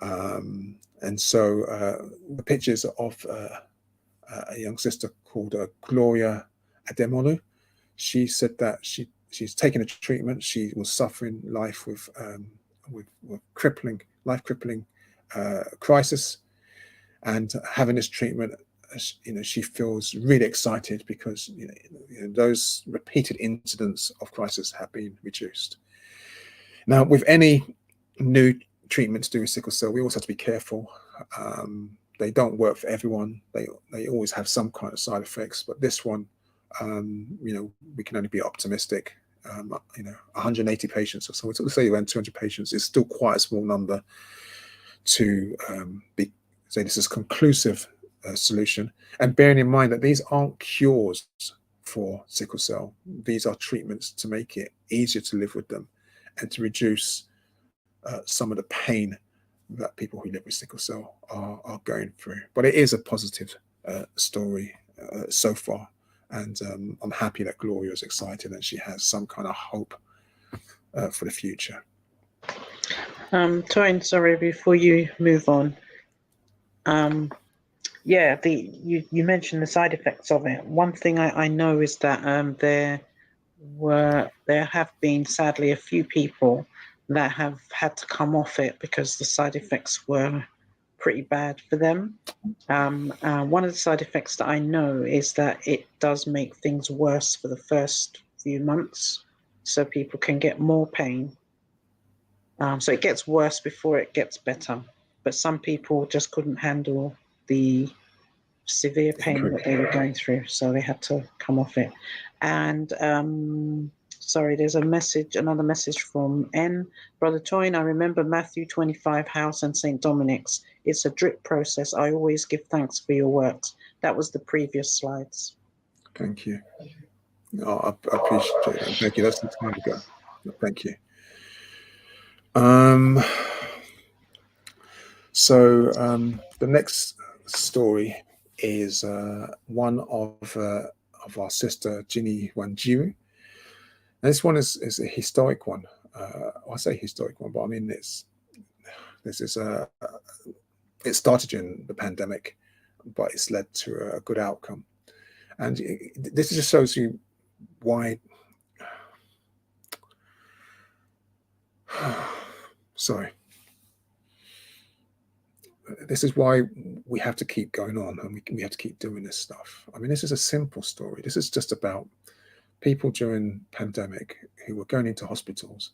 And so the pictures of a young sister called Gloria Ademolu. She said that she's taken a treatment. She was suffering life with life-crippling crisis, and having this treatment, she feels really excited because those repeated incidents of crisis have been reduced. Now, with any new treatments to do with sickle cell, we always have to be careful. They don't work for everyone. They always have some kind of side effects, but this one, we can only be optimistic. 180 patients or so. Let's say around 200 patients is still quite a small number to say this is a conclusive solution. And bearing in mind that these aren't cures for sickle cell. These are treatments to make it easier to live with them and to reduce some of the pain that people who live with sickle cell are going through. But it is a positive story so far. And I'm happy that Gloria is excited and she has some kind of hope for the future. Toyin, sorry, before you move on. Yeah, you mentioned the side effects of it. One thing I know is that there have been sadly a few people that have had to come off it because the side effects were pretty bad for them. One of the side effects that I know is that it does make things worse for the first few months, so people can get more pain. So it gets worse before it gets better, but some people just couldn't handle the severe pain that they were going through, so they had to come off it. And sorry, there's another message from N. Brother Toyin, I remember Matthew 25 House and St. Dominic's. It's a drip process. I always give thanks for your works. That was the previous slides. Thank you. I appreciate that. Thank you. That's some time ago. Thank you. So the next story is one of our sister Ginny Wanjiru. And this one is a historic one. I say historic one, but I mean it started during the pandemic, but it's led to a good outcome. And this just shows you why. Sorry. This is why we have to keep going on, and we have to keep doing this stuff. I mean, this is a simple story. This is just about people during pandemic who were going into hospitals,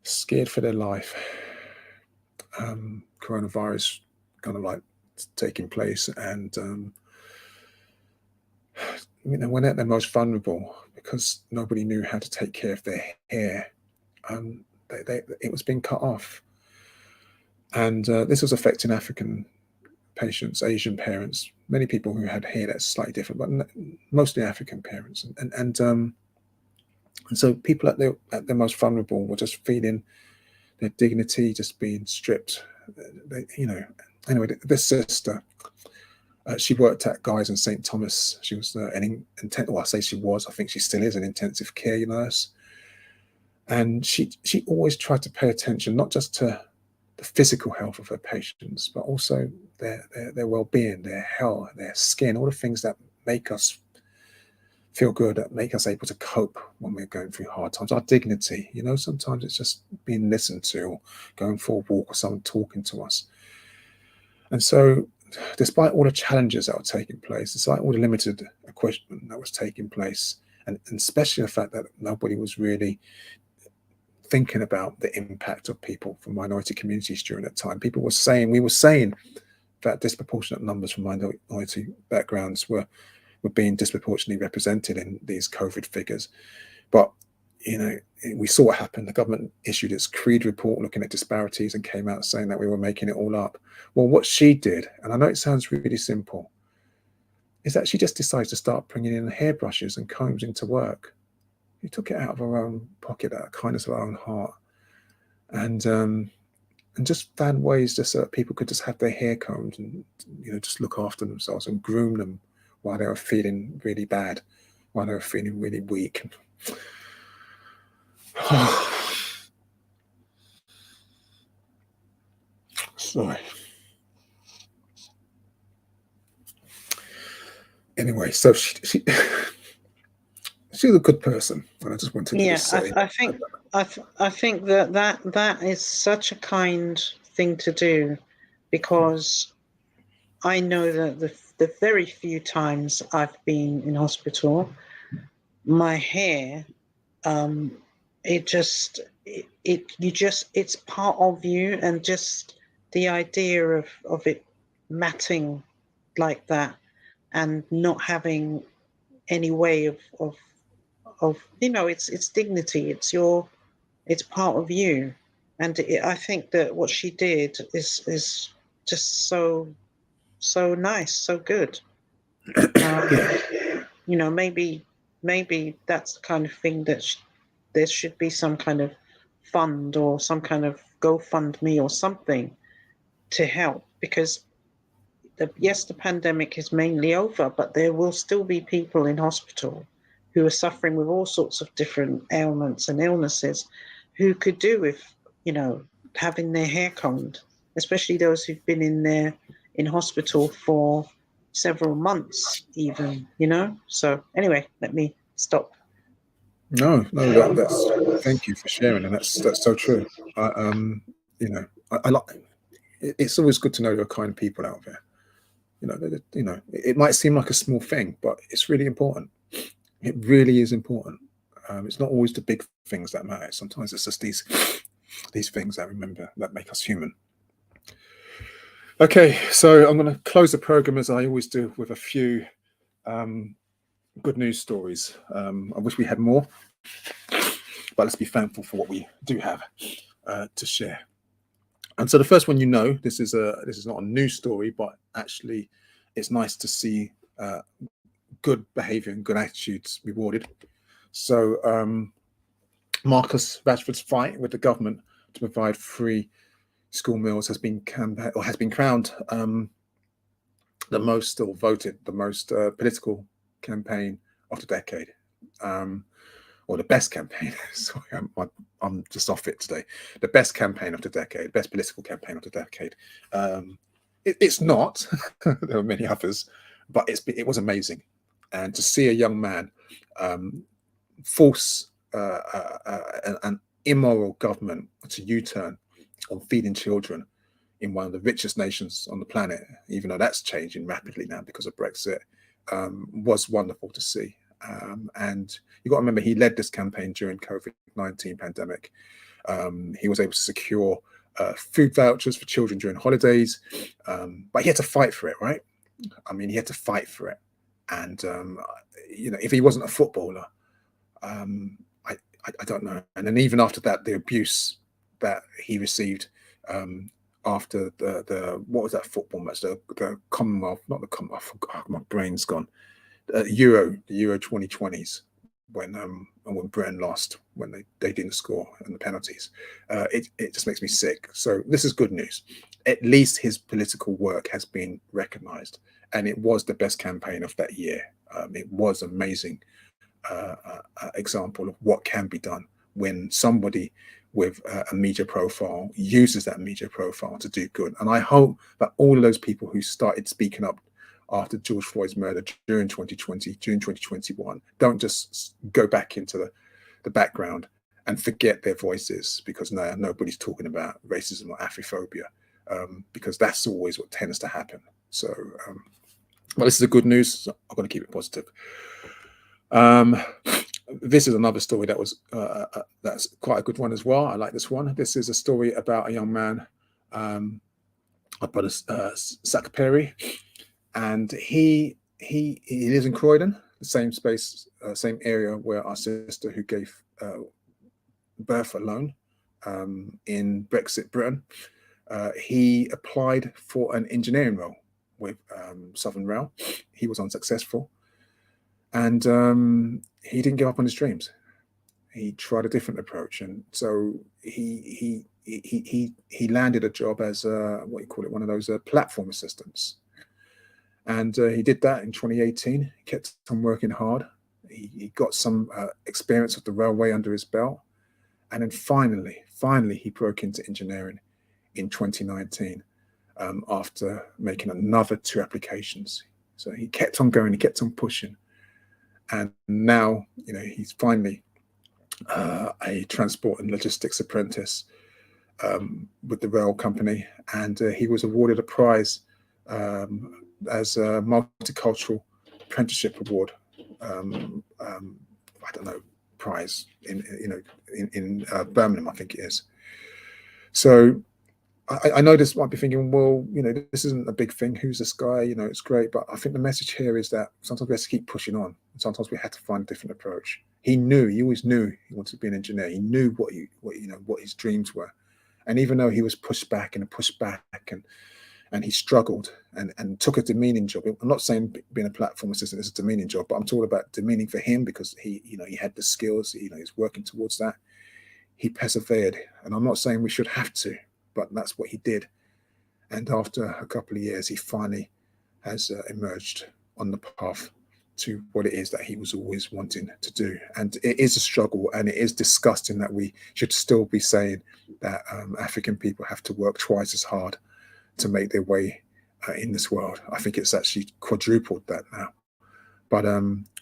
scared for their life. Coronavirus kind of like taking place, and when at their most vulnerable, because nobody knew how to take care of their hair, it was being cut off. And this was affecting African patients, Asian parents, many people who had hair that's slightly different, but mostly African parents. And so people at their most vulnerable were just feeling their dignity just being stripped. Anyway, this sister, she worked at Guy's and St. Thomas. She was I think she still is an intensive care nurse. And she always tried to pay attention, not just to the physical health of her patients, but also their well-being, their health, their skin, all the things that make us feel good, that make us able to cope when we're going through hard times. Our dignity, you know, sometimes it's just being listened to, or going for a walk, or someone talking to us. And so, despite all the challenges that were taking place, despite all the limited equipment that was taking place, and especially the fact that nobody was really thinking about the impact of people from minority communities during that time. We were saying that disproportionate numbers from minority backgrounds were being disproportionately represented in these COVID figures. But, you know, we saw what happened. The government issued its CREED report looking at disparities and came out saying that we were making it all up. Well, what she did, and I know it sounds really simple, is that she just decided to start bringing in hairbrushes and combs into work. She took it out of her own pocket, out of kindness of her own heart, and just found ways just so that people could just have their hair combed and, you know, just look after themselves and groom them while they were feeling really bad, while they were feeling really weak. Sorry. Anyway, so she's a good person, and I just wanted to say. I think that is such a kind thing to do, because I know that the very few times I've been in hospital, my hair, it's part of you, and just the idea of it matting like that, and not having any way of you know, it's dignity, it's part of you. And I think that what she did is just so nice, so good. You know, maybe that's the kind of thing that there should be some kind of fund, or some kind of GoFundMe or something to help, because yes, the pandemic is mainly over, but there will still be people in hospital who are suffering with all sorts of different ailments and illnesses, who could do with, you know, having their hair combed, especially those who've been in hospital for several months even, you know. So anyway, let me stop. No, that's, thank you for sharing, and that's so true. You know, I like. It's always good to know there are kind people out there. You know, it might seem like a small thing, but it's really important. It really is important. It's not always the big things that matter. Sometimes it's just these things that make us human. Okay, so I'm going to close the program as I always do with a few good news stories. I wish we had more, but let's be thankful for what we do have to share. And so the first one, you know, this is not a news story, but actually it's nice to see good behavior and good attitudes rewarded. So Marcus Rashford's fight with the government to provide free school meals has been crowned the most, or voted the most political campaign of the decade, or the best campaign. Sorry, I'm just off it today. The best campaign of the decade, best political campaign of the decade. It's not. There are many others, but it was amazing, and to see a young man force an immoral government to U-turn on feeding children in one of the richest nations on the planet, even though that's changing rapidly now because of Brexit, was wonderful to see. And you got to remember, he led this campaign during COVID-19 pandemic. He was able to secure food vouchers for children during holidays, but he had to fight for it, right? I mean, he had to fight for it. And, you know, if he wasn't a footballer, I don't know. And then even after that, the abuse that he received after the what was that football match? The Commonwealth, not the Commonwealth. Oh, my brain's gone. The Euro 2020s, when Britain lost, when they didn't score and the penalties. It just makes me sick. So this is good news. At least his political work has been recognised, and it was the best campaign of that year. It was amazing example of what can be done when somebody with a media profile, uses that media profile to do good. And I hope that all of those people who started speaking up after George Floyd's murder during 2020, June 2021, don't just go back into the background and forget their voices, because no, nobody's talking about racism or Afrophobia, because that's always what tends to happen. So, well, this is a good news. So I'm going to keep it positive. This is another story that was that's quite a good one as well. I like this one. This is a story about a young man, my brother Zach Perry, and he lives in Croydon, the same space, same area where our sister who gave birth alone in Brexit Britain. He applied for an engineering role with Southern Rail. He was unsuccessful, and he didn't give up on his dreams. He tried a different approach, and so he landed a job as what you call it, one of those platform assistants. And he did that in 2018. He kept on working hard. He got some experience of the railway under his belt, and then finally, he broke into engineering in 2019 after making another 2 applications. So he kept on going, he kept on pushing, and now he's finally a transport and logistics apprentice with the rail company, and he was awarded a prize as a multicultural apprenticeship award. I don't know, prize in Birmingham, I think it is. So I know this might be thinking, well, this isn't a big thing. Who's this guy? It's great, but I think the message here is that sometimes we have to keep pushing on. Sometimes we had to find a different approach. He always knew he wanted to be an engineer. He knew what his dreams were, and even though he was pushed back and he struggled and took a demeaning job. I'm not saying being a platform assistant is a demeaning job, but I'm talking about demeaning for him because he had the skills. He's working towards that. He persevered, and I'm not saying we should have to, but that's what he did. And after a couple of years, he finally has emerged on the path to what it is that he was always wanting to do. And it is a struggle, and it is disgusting that we should still be saying that African people have to work twice as hard to make their way in this world. I think it's actually quadrupled that now. But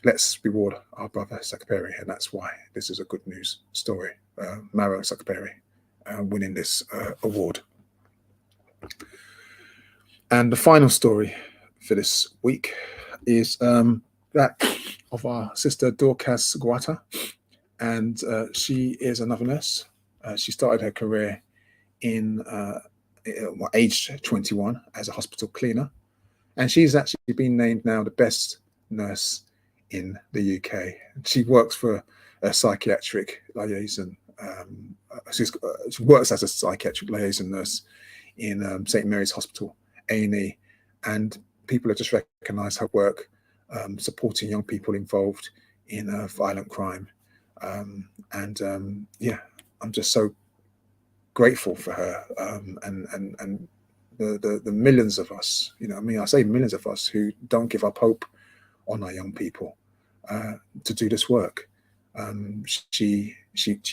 let's reward our brother Zach Perry, and that's why this is a good news story. Maro Zach Perry winning this award. And the final story for this week is that of our sister Dorcas Guata, and she is another nurse. She started her career in aged 21 as a hospital cleaner, and she's actually been named now the best nurse in the UK. She works for a psychiatric liaison. She works as a psychiatric liaison nurse in St Mary's Hospital, A&E, and people have just recognised her work supporting young people involved in violent crime. Yeah, I'm just so grateful for her and the millions of us. I say millions of us who don't give up hope on our young people to do this work. She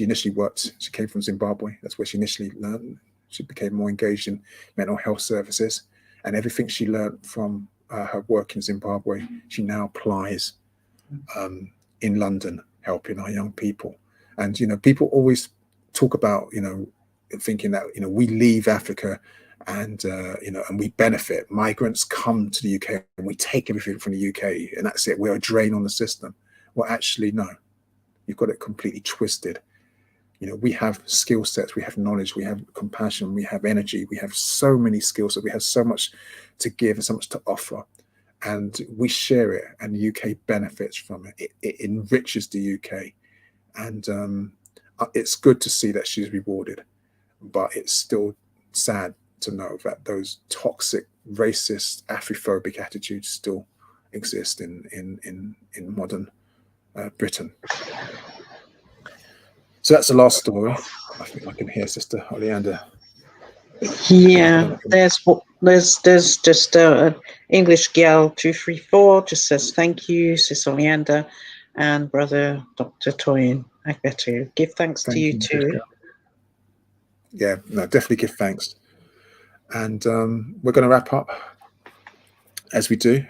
initially worked. She came from Zimbabwe. That's where she initially learned. She became more engaged in mental health services, and everything she learned from her work in Zimbabwe, she now applies in London, helping our young people. And people always talk about thinking that we leave Africa and and we benefit. Migrants come to the UK and we take everything from the UK, and that's it. We're a drain on the system. Well, actually, no. You've got it completely twisted. We have skill sets, we have knowledge, we have compassion, we have energy, we have so many skills that we have so much to give and so much to offer, and we share it, and the UK benefits from it. It enriches the UK, and it's good to see that she's rewarded, but it's still sad to know that those toxic, racist, Afrophobic attitudes still exist in modern Britain. So that's the last story. I think I can hear Sister Oleander. Yeah, there's just English Gal 234 just says thank you, Sister Oleander, and Brother Dr Toyin Agbetu. Give thanks to you too. yeah, no, definitely give thanks. And we're going to wrap up as we do.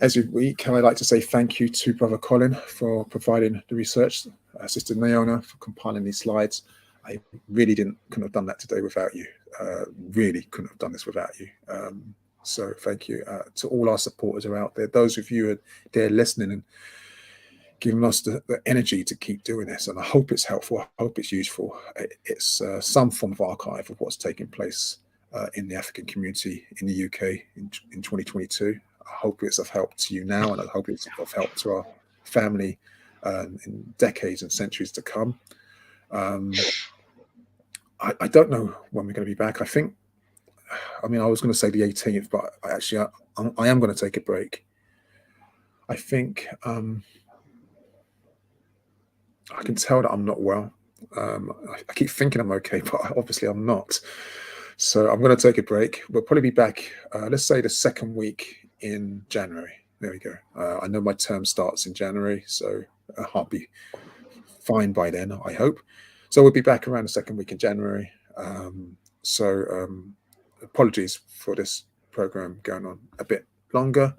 Every week, I like to say thank you to Brother Colin for providing the research, Sister Naona for compiling these slides. I really couldn't have done that today without you. Really couldn't have done this without you. So thank you to all our supporters are out there. Those of you who are there listening and giving us the energy to keep doing this. And I hope it's helpful. I hope it's useful. It's some form of archive of what's taking place in the African community in the UK in 2022. I hope it's of help to you now, and I hope it's of help to our family in decades and centuries to come. I don't know when we're going to be back. I mean, I was going to say the 18th, but I am going to take a break. I think I can tell that I'm not well. I keep thinking I'm okay, but obviously I'm not. So I'm going to take a break. We'll probably be back, let's say the second week in January. There we go. I know my term starts in January, so I'll be fine by then, I hope. So we'll be back around the second week in January. Apologies for this program going on a bit longer.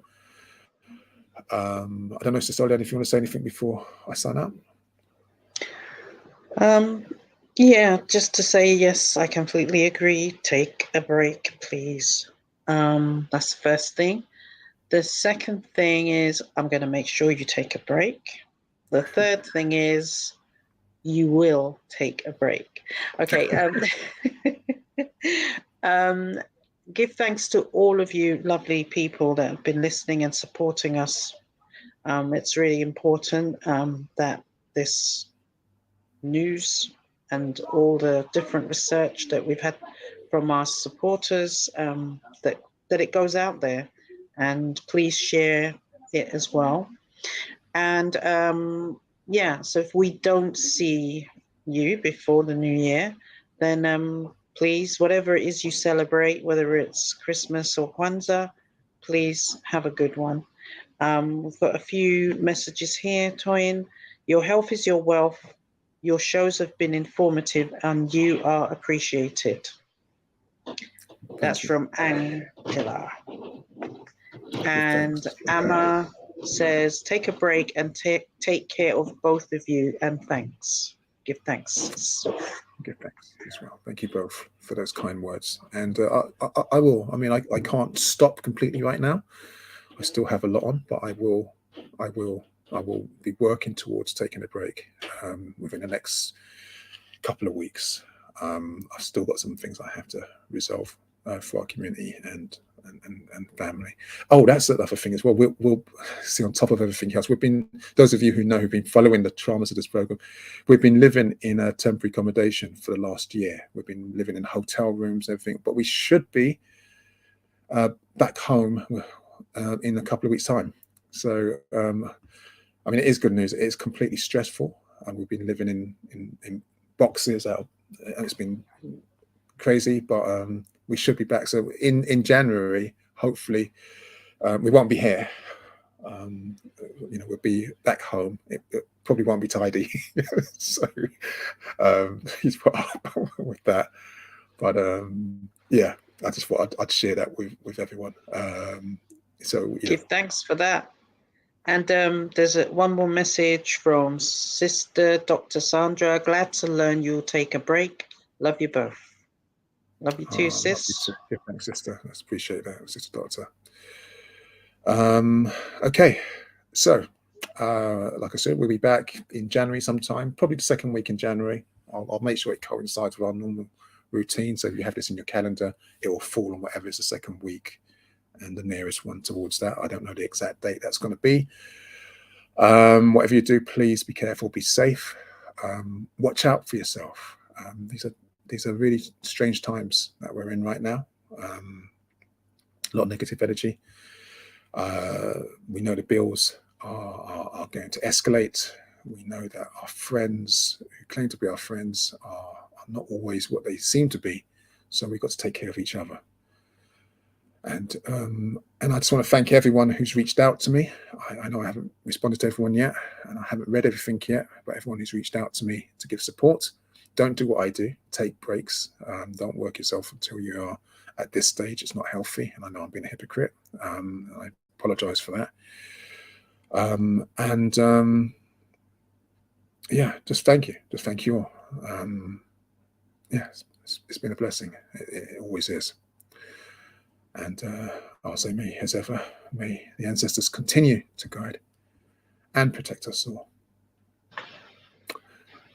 I don't know, Sister Soledad, if you want to say anything before I sign out. Yeah, just to say, yes, I completely agree. Take a break, please. That's the first thing. The second thing is I'm going to make sure you take a break. The third thing is you will take a break. Okay. Give thanks to all of you lovely people that have been listening and supporting us. It's really important that this news and all the different research that we've had from our supporters, that it goes out there, and please share it as well. And yeah, so if we don't see you before the new year, then please, whatever it is you celebrate, whether it's Christmas or Kwanzaa, please have a good one. We've got a few messages here. Toyin, your health is your wealth. Your shows have been informative and you are appreciated. That's from Angela. And Amma says, take a break and take care of both of you, and thanks. Give thanks. Give thanks as well. Thank you both for those kind words. And I will. I mean, I can't stop completely right now. I still have a lot on, but I will be working towards taking a break within the next couple of weeks. I've still got some things I have to resolve for our community and family. Oh, that's another thing as well. We'll see, on top of everything else, those of you who know, who've been following the traumas of this program, we've been living in a temporary accommodation for the last year. We've been living in hotel rooms, everything, but we should be back home in a couple of weeks' time. So I mean, it is good news. It is completely stressful, and we've been living in boxes out. It's been crazy, but we should be back. So in January, hopefully, we won't be here. We'll be back home. It probably won't be tidy. So he's put up with that. But yeah, I just thought I'd share that with everyone. So give thanks for that. And there's one more message from Sister Dr. Sandra. Glad to learn you'll take a break. Love you both. Love you too, sis. Yeah, thanks, Sister. I appreciate that, Sister Doctor. Okay, so like I said, we'll be back in January sometime, probably the second week in January. I'll make sure it coincides with our normal routine. So if you have this in your calendar, it will fall on whatever is the second week and the nearest one towards that. I don't know the exact date that's going to be. Whatever you do, please be careful, be safe. Watch out for yourself. These are really strange times that we're in right now. A lot of negative energy. We know the bills are going to escalate. We know that our friends who claim to be our friends are not always what they seem to be. So we've got to take care of each other. And I just want to thank everyone who's reached out to me. I know I haven't responded to everyone yet, and I haven't read everything yet, but everyone who's reached out to me to give support, don't do what I do. Take breaks. Don't work yourself until you are at this stage. It's not healthy, and I know I'm being a hypocrite. I apologize for that. Yeah, just thank you. Just thank you all. Yeah, it's been a blessing. It always is. And I'll say, may, as ever, may the ancestors continue to guide and protect us all.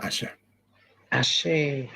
Ashe. Ashe.